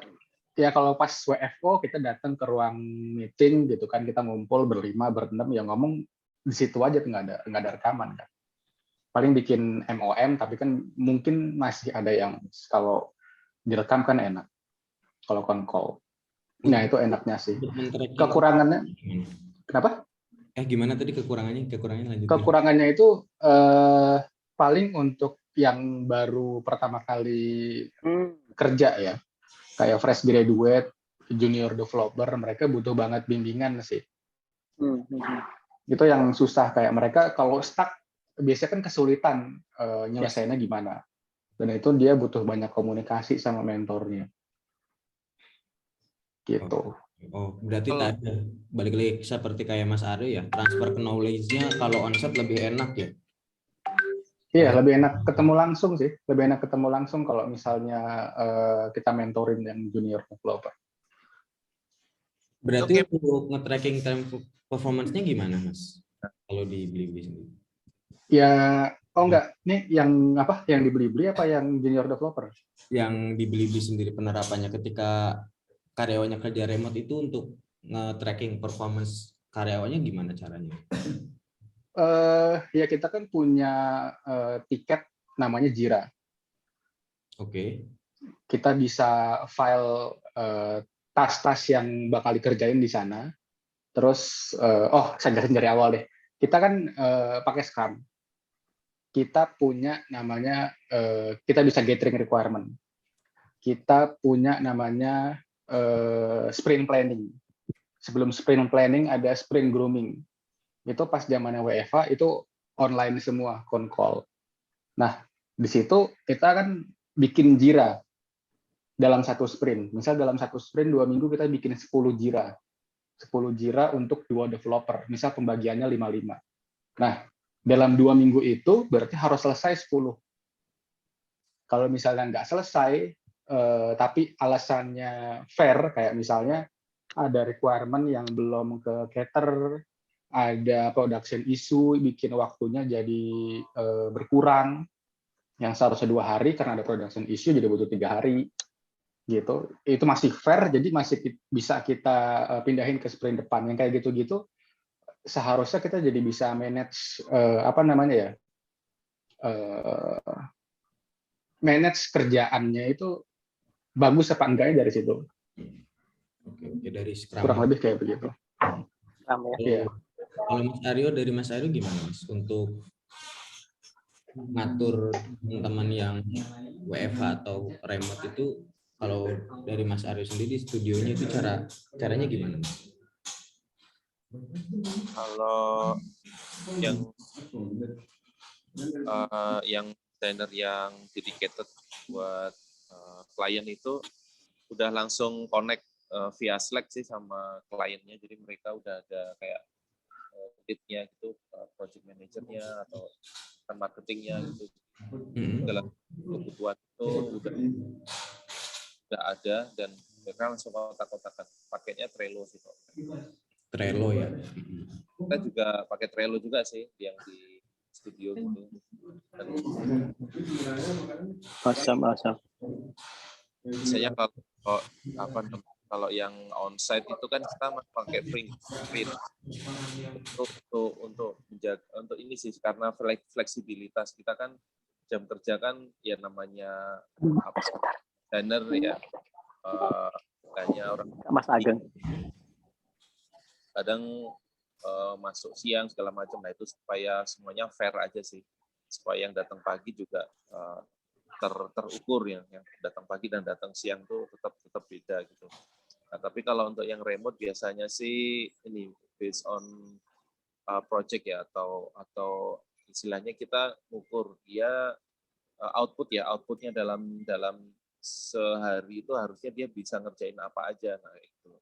ya kalau pas WFO kita datang ke ruang meeting gitu kan, kita ngumpul berlima berenam yang ngomong di situ aja, nggak ada rekaman kan. Paling bikin MOM, tapi kan mungkin masih ada yang kalau direkam kan enak kalau call. Nah itu enaknya sih. Kekurangannya kenapa? Gimana tadi kekurangannya? Lanjutin. Kekurangannya itu paling untuk yang baru pertama kali kerja ya, kayak fresh graduate, junior developer, mereka butuh banget bimbingan sih. Itu yang susah, kayak mereka kalau stuck biasanya kan kesulitan nyelesainnya gimana. Dan itu dia butuh banyak komunikasi sama mentornya. Gitu. Oh, berarti tadi balik lagi seperti kayak Mas Aryo ya, transfer knowledge-nya kalau onsite lebih enak ya? Iya, lebih enak ketemu langsung sih. Lebih enak ketemu langsung kalau misalnya kita mentorin yang junior developer. Berarti untuk nge-tracking time performance-nya gimana, Mas? Kalau di Blibli sendiri? Ya, enggak. Nih yang apa? Yang di Blibli apa yang junior developer? Yang di Blibli sendiri penerapannya ketika karyawannya kerja remote itu untuk nge-tracking performance karyawannya gimana caranya? Ya kita kan punya tiket namanya Jira. Oke. Kita bisa file tas-tas yang bakal dikerjain di sana. Terus, saya jelasin dari awal deh. Kita kan pakai Scrum. Kita punya namanya, kita bisa gathering requirement. Kita punya namanya sprint planning. Sebelum sprint planning ada sprint grooming. Itu pas zamannya WFH itu online semua, call. Nah, di situ kita kan bikin Jira dalam satu sprint. Misal dalam satu sprint 2 minggu kita bikin 10 Jira. 10 Jira untuk 2 developer. Misal pembagiannya 5-5. Nah, dalam 2 minggu itu berarti harus selesai 10. Kalau misalnya nggak selesai, tapi alasannya fair, kayak misalnya ada requirement yang belum ke cater, ada production issue, bikin waktunya jadi berkurang, yang seharusnya 2 hari karena ada production issue jadi butuh 3 hari, gitu. Itu masih fair, jadi masih bisa kita pindahin ke sprint depan. Yang kayak gitu-gitu, seharusnya kita jadi bisa manage manage kerjaannya itu bagus apa enggaknya dari situ. Oke, dari Scrum. Kurang lebih kayak begitu. Iya. Kalau Mas Aryo, dari Mas Aryo gimana Mas untuk ngatur teman-teman yang WFH atau remote itu? Kalau dari Mas Aryo sendiri studionya itu caranya gimana Mas? Kalau yang designer yang dedicated buat klien itu udah langsung connect via Slack sih sama kliennya, jadi mereka udah ada kayak lead-nya gitu, project manager-nya atau marketingnya gitu. Segala kebutuhan itu udah ada dan mereka langsung kontak-kontakan. Pakainya Trello sih kok. Trello ya. Kita juga pakai Trello juga sih yang di studio gitu. Dan awesome. Biasanya kalau yang onsite itu kan kita pakai print untuk menjaga, untuk ini sih, karena fleksibilitas kita kan, jam kerja kan ya namanya designer ya, hanya orang Mas Ageng. kadang masuk siang segala macam. Nah itu supaya semuanya fair aja sih, supaya yang datang pagi juga terukur ya, yang datang pagi dan datang siang tuh tetap beda gitu. Nah, tapi kalau untuk yang remote biasanya sih ini based on project ya, atau istilahnya kita ukur dia outputnya dalam sehari itu harusnya dia bisa ngerjain apa aja. Nah itu.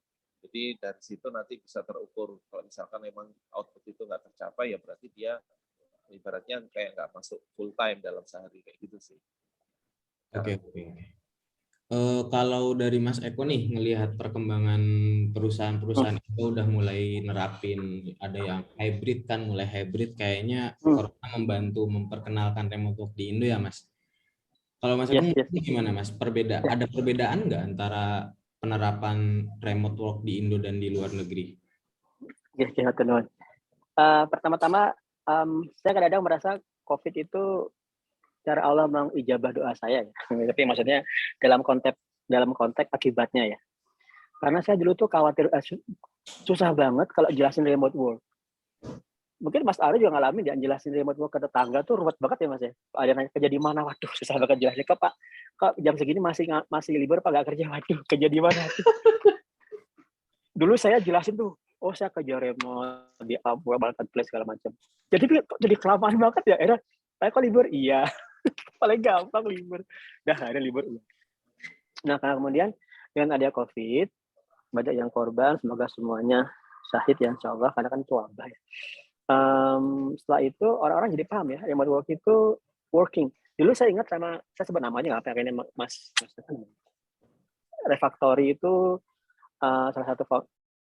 Jadi dari situ nanti bisa terukur. Kalau misalkan memang output itu nggak tercapai, ya berarti dia ibaratnya kayak nggak masuk full time dalam sehari, kayak gitu sih. Oke. Kalau dari Mas Eko nih, ngelihat perkembangan perusahaan-perusahaan itu udah mulai nerapin, ada yang hybrid kan, mulai hybrid, kayaknya Corona membantu memperkenalkan remote work di Indo ya Mas. Kalau Mas Eko gimana Mas? Ada perbedaan nggak antara penerapan remote work di Indo dan di luar negeri? Ya, teman. Pertama-tama, saya kadang-kadang merasa COVID itu cara Allah mengijabah doa saya. Tapi maksudnya dalam konteks akibatnya ya. Karena saya dulu tuh khawatir, susah banget kalau jelasin remote work. Mungkin Mas Ari juga ngalamin ya, jelasin remote work ke tetangga tuh ruwet banget ya Mas ya. Ada nanya kerja di mana, waduh susah banget jelasin. Kok jam segini masih libur Pak, nggak kerja, waduh kerja di mana. Dulu saya jelasin tuh, saya kerja remote di marketplace segala macam. Jadi kelamaan banget ya. Saya kok libur? Iya. Paling gampang libur. Akhirnya libur. Nah, karena kemudian dengan ada COVID, banyak yang korban, semoga semuanya syahid ya insya Allah, karena kan itu wabah ya. Setelah itu orang-orang jadi paham ya, remote work itu working. Dulu saya ingat saya sebut namanya nggak apa-apa, ini Mas Refactory itu salah satu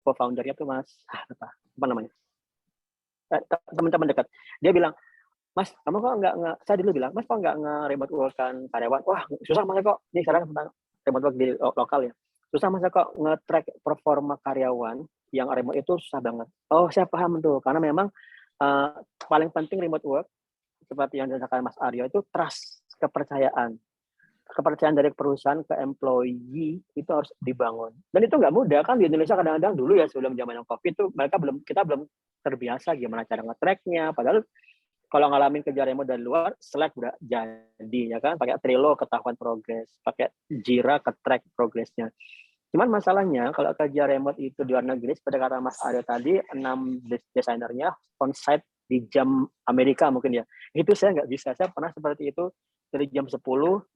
co-foundernya tuh Mas apa namanya, teman-teman dekat. Dia bilang, Mas, kamu kok nggak saya dulu bilang, Mas kok nggak nge-remote work-kan karyawan? Wah, susah Mas kok. Ini sekarang tentang remote work di lokal ya. Susah Mas kok nge-track performa karyawan yang remote itu susah banget. Oh, saya paham tuh. Karena memang paling penting remote work, seperti yang disampaikan Mas Aryo, itu trust, kepercayaan. Kepercayaan dari perusahaan ke employee itu harus dibangun. Dan itu nggak mudah kan di Indonesia, kadang-kadang dulu ya sebelum zaman COVID itu kita belum terbiasa gimana cara nge-tracknya. Padahal kalau ngalamin kerja remote dari luar, Slack udah jadi ya kan, pakai Trello ketahuan progres, pakai Jira ke-track progresnya. Cuman masalahnya kalau kerja remote itu di luar negeri, seperti kata Mas Aryo tadi, 6 desainernya on-site di jam Amerika mungkin ya. Itu saya nggak bisa. Saya pernah seperti itu dari jam 10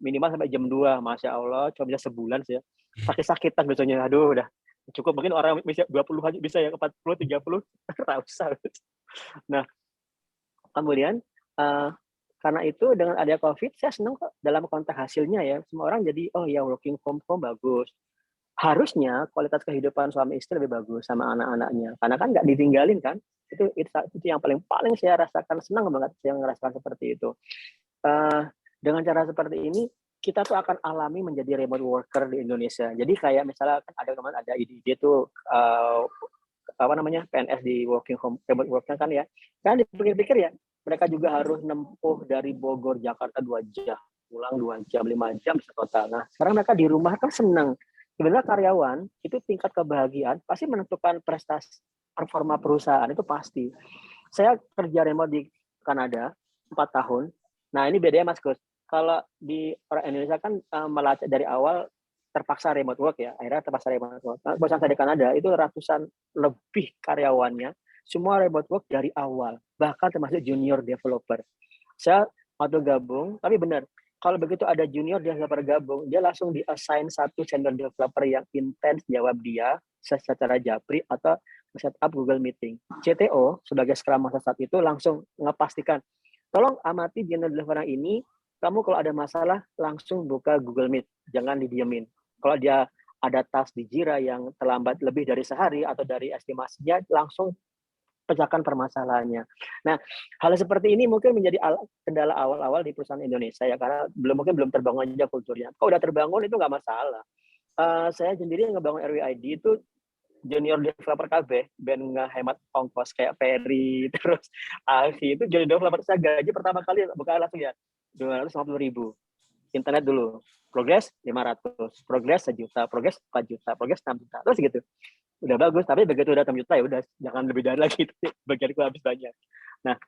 minimal sampai jam 2. Masya Allah, cuma bisa sebulan saya. Sakit-sakitan biasanya. Aduh, udah cukup. Mungkin orang bisa 20 aja bisa ya, 40, 30. Nggak usah. Nah, kemudian karena itu dengan ada COVID, saya senang kok dalam konteks hasilnya ya. Semua orang jadi, oh ya working from home bagus. Harusnya kualitas kehidupan suami istri lebih bagus sama anak-anaknya. Karena kan nggak ditinggalin kan. Itu yang paling saya rasakan, senang banget saya ngerasakan seperti itu. Dengan cara seperti ini, kita tuh akan alami menjadi remote worker di Indonesia. Jadi kayak misalnya kan ada ide tuh PNS di working home remote worker kan ya. Kan dipikir-pikir ya, mereka juga harus nempuh dari Bogor Jakarta 2 jam, pulang 2 jam, 5 jam bisa total. Nah, sekarang mereka di rumah kan senang. Sebenarnya karyawan itu tingkat kebahagiaan pasti menentukan prestasi performa perusahaan, itu pasti. Saya kerja remote di Kanada 4 tahun. Nah, ini bedanya Mas Gus. Kalau di orang Indonesia kan melatih dari awal terpaksa remote work ya, akhirnya terpaksa remote work. Nah, perusahaan saya di Kanada itu ratusan lebih karyawannya, semua remote work dari awal, bahkan termasuk junior developer. Saya waktu gabung, tapi benar, kalau begitu ada junior developer gabung, dia langsung di-assign satu senior developer yang intens jawab dia secara japri atau set up Google Meeting. CTO sebagai Scrum Master saat itu langsung ngepastikan, tolong amati junior developer ini, kamu kalau ada masalah langsung buka Google Meet, jangan didiemin. Kalau dia ada task di Jira yang terlambat lebih dari sehari atau dari estimasinya, langsung pecahkan permasalahannya. Nah, hal seperti ini mungkin menjadi kendala awal-awal di perusahaan Indonesia ya, karena belum terbangun aja kulturnya. Kalau udah terbangun itu nggak masalah. Saya sendiri yang ngebangun RWID itu junior developer KB, ben ngehemat ongkos kayak Ferry, terus Alfi, itu junior developer saya gaji pertama kali bukan langsung ya 250.000. Internet dulu, progres 500, progres 1 juta, progres 4 juta, progres 6 juta, terus gitu. udah bagus, tapi begitu udah 6 juta ya udah jangan lebih dari lagi, bagianku habis banyak. Nah,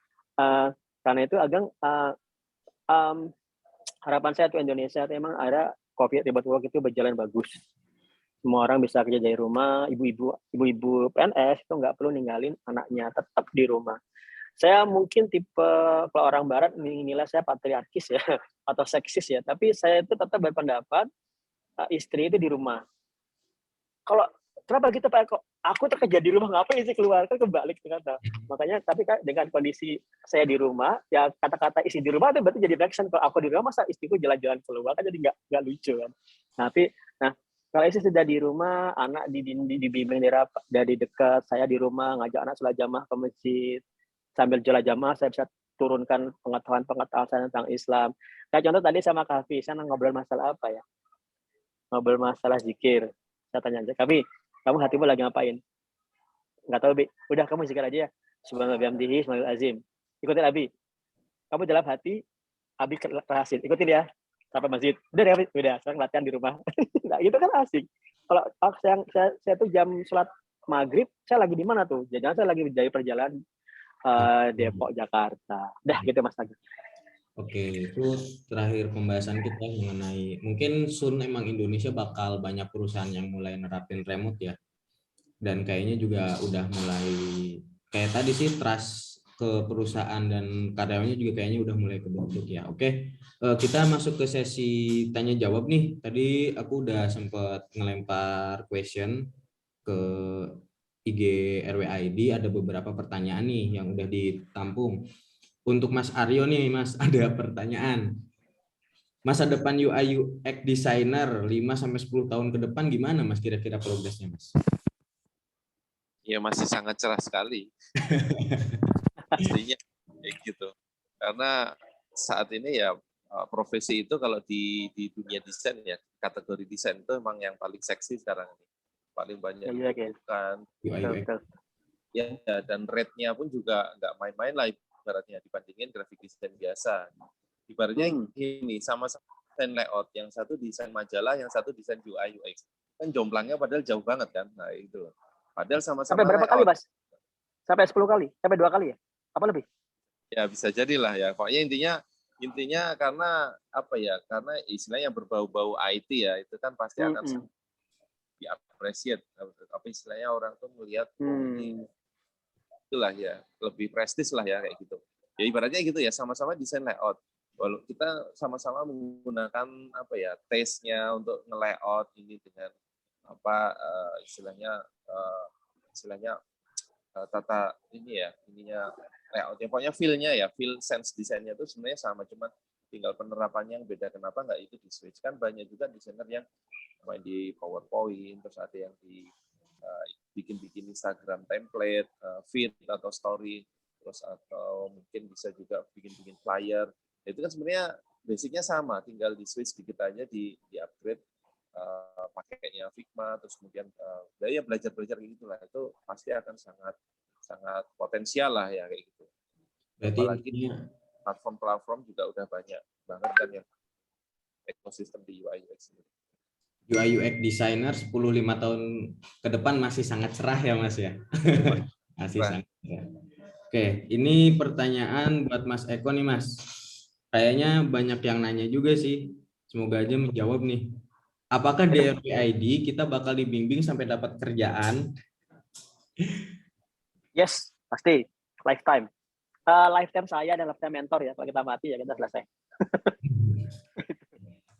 karena itu Ageng, harapan saya tuh Indonesia tuh emang ada COVID remote work itu berjalan bagus. Semua orang bisa kerja dari rumah, ibu-ibu PNS itu nggak perlu ninggalin anaknya, tetap di rumah. Saya mungkin tipe kalau orang barat nilai saya patriarkis ya atau seksis ya, tapi saya itu tetap berpendapat istri itu di rumah. Kalau kenapa gitu Pak Eko? Aku tuh kerja di rumah, ngapain sih keluar? Kan kebalik ternyata. Makanya tapi dengan kondisi saya di rumah, ya kata-kata istri di rumah itu berarti jadi backsound. Kalau aku di rumah, masa istriku jalan-jalan keluar kan jadi nggak lucu kan. Nah kalau istri sudah di rumah, anak dibimbing dari dekat, saya di rumah ngajak anak sholat jamaah ke masjid, sambil sholat jamaah saya bisa turunkan pengetahuan saya tentang Islam. Kayak contoh tadi sama Kavi, saya ngobrol masalah apa ya? Ngobrol masalah zikir. Saya tanya aja, Kavi, kamu hatimu lagi ngapain? Nggak tahu, Bi. Udah, kamu zikir aja ya. Subhanallah bihamdihi, subhanallah azim. Ikutin Abi. Kamu dalam hati, Abi berhasil. Ikutin ya. Sampai masjid. Udah deh, Abi. Udah, sekarang latihan di rumah. Nah, itu kan asik. Kalau saya tuh jam sholat maghrib, saya lagi di mana tuh? Jangan saya lagi di perjalanan Depok, Jakarta. Dah, gitu Mas Agus. Oke, itu terakhir pembahasan kita mengenai mungkin soon emang Indonesia bakal banyak perusahaan yang mulai nerapin remote ya. Dan kayaknya juga udah mulai kayak tadi sih trust ke perusahaan dan karyawannya juga kayaknya udah mulai kebentuk ya. Oke, kita masuk ke sesi tanya jawab nih. Tadi aku udah sempat ngelempar question ke IG RWID, ada beberapa pertanyaan nih yang udah ditampung. Untuk Mas Aryo nih, Mas, ada pertanyaan. Masa depan UI UX designer 5-10 tahun ke depan gimana Mas kira-kira progresnya Mas? Ya masih sangat cerah sekali. Pastinya kayak gitu. Karena saat ini ya profesi itu kalau di dunia desain ya, kategori desain itu memang yang paling seksi sekarang ini. Paling banyak dibutuhkan. Ya, dan rate-nya pun juga nggak main-main lah ibaratnya dibandingin graphic design biasa. Ibaratnya ini sama-sama desain layout, yang satu desain majalah, yang satu desain UI UX. Kan jomblangnya padahal jauh banget kan. Nah, itu. Padahal sama-sama sampai berapa kali, Mas? Sampai 10 kali? Sampai 2 kali ya? Apa lebih? Ya, bisa jadilah ya. Pokoknya intinya karena apa ya? Karena istilahnya berbau-bau IT ya, itu kan pasti akan di-appreciate. Apa istilahnya orang tuh melihat ini itulah ya, lebih prestis lah ya kayak gitu. Ya ibaratnya gitu ya, sama-sama desain layout. Walau kita sama-sama menggunakan apa ya, taste-nya untuk nge-layout ini dengan apa istilahnya tata ini ya, ininya layoutnya. Pokoknya feel-nya ya, feel sense desainnya itu sebenarnya sama, cuma tinggal penerapannya yang beda. Kenapa nggak itu di-switch? Kan banyak juga desainer yang main di PowerPoint, terus ada yang di bikin Instagram template, feed atau story, terus atau mungkin bisa juga bikin flyer. Itu kan sebenarnya basicnya sama, tinggal di switch dikit aja, di upgrade pakainya Figma, terus kemudian ya belajar gitulah, itu pasti akan sangat potensial lah ya kayak gitu. Berarti apalagi platform juga udah banyak banget kan yang ekosistem di UI UX sendiri. UI UX designer 10-5 tahun ke depan masih sangat cerah ya Mas ya. Masih sangat cerah. Oke, ini pertanyaan buat Mas Eko nih Mas. Kayaknya banyak yang nanya juga sih. Semoga aja menjawab nih. Apakah di RWID kita bakal dibimbing sampai dapat kerjaan? Yes, pasti. Lifetime. Lifetime saya dan lifetime mentor ya. Kalau kita mati ya kita selesai.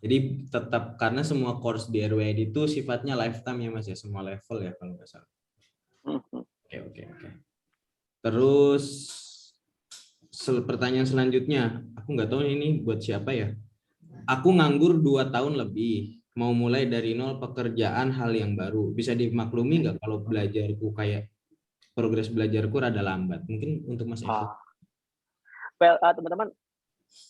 Jadi tetap karena semua course di RWID itu sifatnya lifetime ya Mas ya, semua level ya kalau nggak salah. Oke. Terus pertanyaan selanjutnya, aku nggak tahu ini buat siapa ya. Aku nganggur 2 tahun lebih, mau mulai dari nol pekerjaan hal yang baru. Bisa dimaklumi nggak kalau belajarku kayak progres belajarku rada lambat? Mungkin untuk Mas Eko. Well, teman-teman,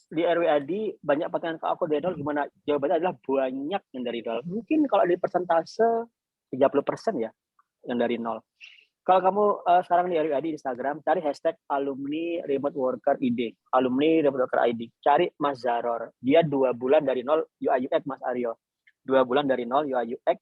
di RWAD banyak pertanyaan ke aku dari nol gimana? Jawabannya adalah banyak yang dari nol. Mungkin kalau di persentase 30% ya yang dari nol. Kalau kamu sekarang di RWAD di Instagram, cari hashtag alumni remote worker ID, alumni remote worker ID. Cari Mas Zaror. Dia 2 bulan dari nol UI UX Mas Aryo. 2 bulan dari nol UI UX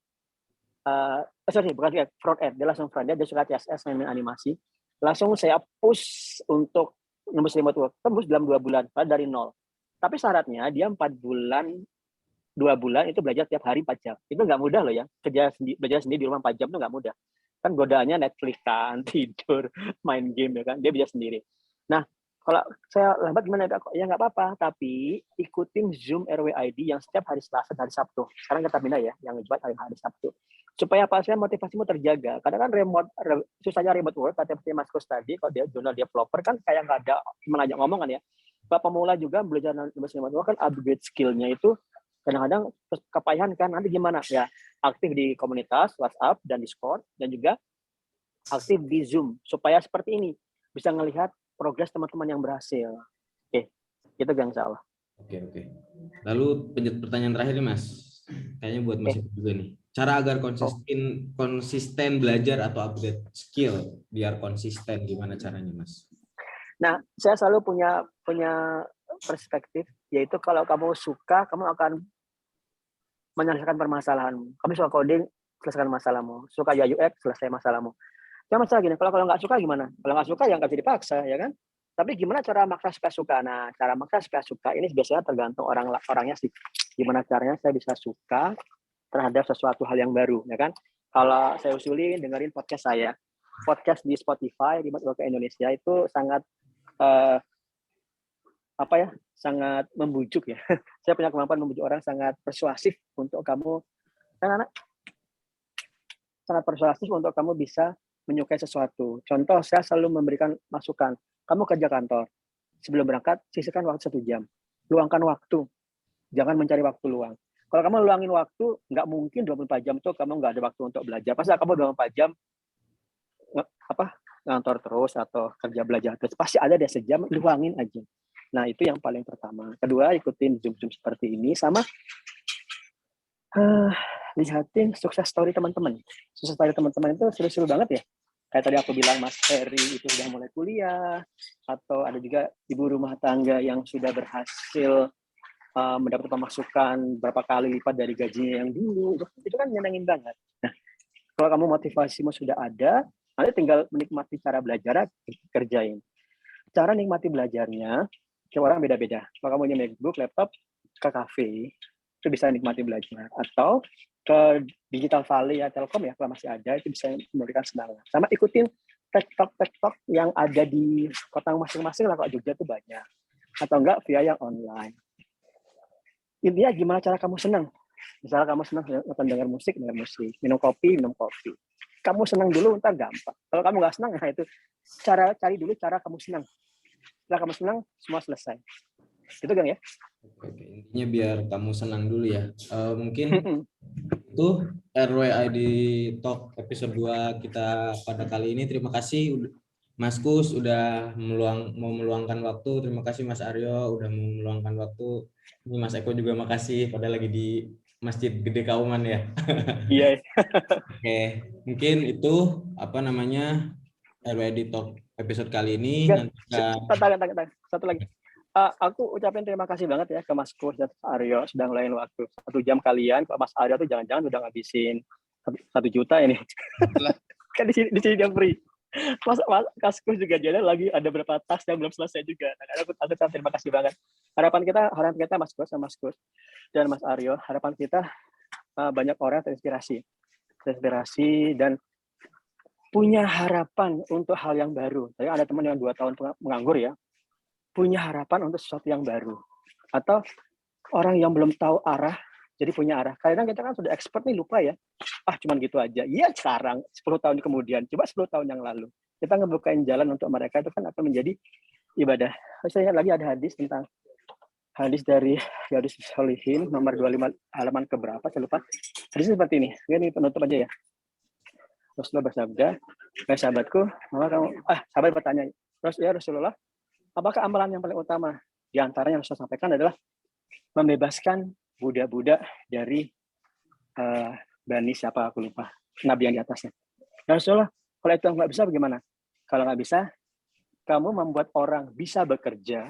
bukan React, front end. Dia langsung front end, dia suka CSS, main animasi. Langsung saya push untuk nembus remote work, tembus dalam 2 bulan, dari nol. Tapi syaratnya dia 4 bulan, 2 bulan itu belajar tiap hari 4 jam. Itu nggak mudah loh ya, belajar sendiri di rumah 4 jam itu nggak mudah. Kan godaannya Netflix kan, tidur, main game ya kan, dia bisa sendiri. Nah, kalau saya lambat gimana ya nggak apa-apa, tapi ikutin Zoom RWID yang setiap hari Selasa dan hari Sabtu. Sekarang kita pindah ya, yang Jumat hari Sabtu. Supaya apa? Saya motivasimu terjaga. Kadang kan susahnya remote work, kata Mas Kus tadi, kalau dia jurnal developer kan kayak nggak ada menajak ngomong kan ya. Bapak pemula juga belajar remote work kan upgrade skill-nya itu kadang-kadang kepayahan kan, nanti gimana ya, aktif di komunitas WhatsApp dan Discord, dan juga aktif di Zoom supaya seperti ini bisa melihat progres teman-teman yang berhasil. Oke, itu yang salah. Oke. Lalu pertanyaan terakhir nih Mas, kayaknya buat Mas Eko juga nih. Cara agar konsisten belajar atau update skill biar konsisten, gimana caranya Mas? Nah, saya selalu punya perspektif, yaitu kalau kamu suka, kamu akan menyelesaikan permasalahanmu. Kamu suka coding, selesaikan masalahmu. Suka UI UX, selesai masalahmu. Cuma masalah gini, kalau nggak suka gimana? Kalau nggak suka ya nggak bisa dipaksa, ya kan? Tapi gimana cara maksa supaya suka? Nah, cara maksa supaya suka ini biasanya tergantung orangnya sih. Gimana caranya saya bisa suka terhadap sesuatu hal yang baru, ya kan? Kalau saya usulin dengerin podcast saya. Podcast di Spotify, Remote Work Indonesia itu sangat sangat membujuk ya. Saya punya kemampuan membujuk orang, sangat persuasif untuk kamu, kan anak, sangat persuasif untuk kamu bisa menyukai sesuatu. Contoh, saya selalu memberikan masukan. Kamu kerja kantor, sebelum berangkat, sisihkan waktu 1 jam. Luangkan waktu. Jangan mencari waktu luang. Kalau kamu luangin waktu, nggak mungkin 24 jam itu kamu nggak ada waktu untuk belajar. Pasti kamu 24 jam ngantor terus atau kerja belajar terus. Pasti ada deh sejam, luangin aja. Nah, itu yang paling pertama. Kedua, ikutin Zoom seperti ini. Sama lihatin sukses story teman-teman. Sukses story teman-teman itu seru-seru banget ya. Kayak tadi aku bilang Mas Ferry itu sudah mulai kuliah, atau ada juga ibu rumah tangga yang sudah berhasil mendapat pemasukan berapa kali lipat dari gajinya yang dulu. Itu kan nyenengin banget. Nah, kalau kamu motivasimu sudah ada, nanti tinggal menikmati cara belajar, kerjain. Cara nikmati belajarnya, tiap orang beda-beda. Kalau kamu punya MacBook, laptop, ke kafe, itu bisa nikmati belajar. Atau ke Digital Valley ya, Telkom ya, kalau masih ada, itu bisa memberikan semangat. Sama ikutin TikTok yang ada di kota masing-masing lah, kalau Jogja itu banyak. Atau enggak via yang online. Intinya gimana cara kamu senang. Misalnya kamu senang dengar musik, minum kopi. Kamu senang dulu, ntar gampang. Kalau kamu nggak senang, nah itu cari dulu cara kamu senang. Setelah kamu senang, semua selesai. Itu Gang ya. Oke. Intinya biar kamu senang dulu ya. Mungkin itu RWID Talk episode 2 kita pada kali ini. Terima kasih Mas Kus udah mau meluangkan waktu. Terima kasih Mas Aryo udah mau meluangkan waktu. Ini Mas Eko juga makasih, padahal lagi di Masjid Gede Kauman ya. Iya. Oke, mungkin itu RWID Talk episode kali ini. Satu lagi. Aku ucapin terima kasih banget ya ke Mas Kus dan Mas Aryo sudah ngelain waktu 1 jam kalian. Kalau Mas Aryo tuh jangan-jangan udah ngabisin 1 juta ini. Kan di sini dia free. Mas Kus juga jadi lagi ada berapa tas yang belum selesai juga. Nah, aku terima kasih banget. Harapan kita Mas Kus dan Mas Aryo, harapan kita banyak orang terinspirasi dan punya harapan untuk hal yang baru. Jadi ada teman yang 2 tahun menganggur ya, punya harapan untuk sesuatu yang baru. Atau orang yang belum tahu arah, jadi punya arah. Kadang kita kan sudah expert nih, lupa ya. Cuman gitu aja. Iya sekarang, 10 tahun kemudian. Coba 10 tahun yang lalu. Kita ngebukain jalan untuk mereka, itu kan akan menjadi ibadah. Saya ingat lagi ada hadis dari Riyadhus Shalihin, nomor 25, halaman keberapa, saya lupa. Hadisnya seperti ini. Ini penutup aja ya. Rasulullah bersabda, sahabatku, sahabat bertanya, ya Rasulullah, apakah amalan yang paling utama? Di antara yang saya sampaikan adalah membebaskan budak-budak dari Bani siapa aku lupa, Nabi yang di atasnya. Ya Rasulullah, kalau itu nggak bisa bagaimana? Kalau nggak bisa, kamu membuat orang bisa bekerja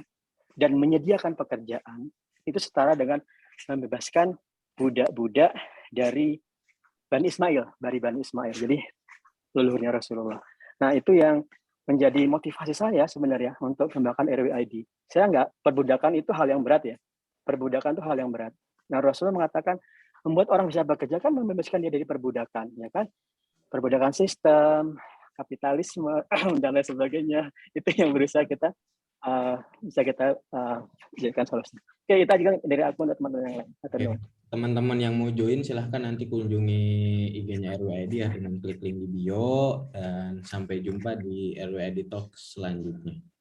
dan menyediakan pekerjaan, itu setara dengan membebaskan budak-budak dari Bani Ismail, dari Bani Ismail. Jadi leluhurnya Rasulullah. Nah, itu yang menjadi motivasi saya sebenarnya untuk mengembangkan RWID. Saya nggak, perbudakan itu hal yang berat ya. Perbudakan itu hal yang berat. Nah, Rasulullah mengatakan membuat orang bisa bekerja kan membebaskan dia dari perbudakan, ya kan? Perbudakan sistem, kapitalisme dan lain sebagainya. Itu yang berusaha kita bisa kita jadikan solusi. Oke, kita juga dari aku dan teman-teman yang lain. Teman-teman yang mau join silahkan nanti kunjungi IG-nya RWID ya dengan klik link di bio, dan sampai jumpa di RWID Talk selanjutnya.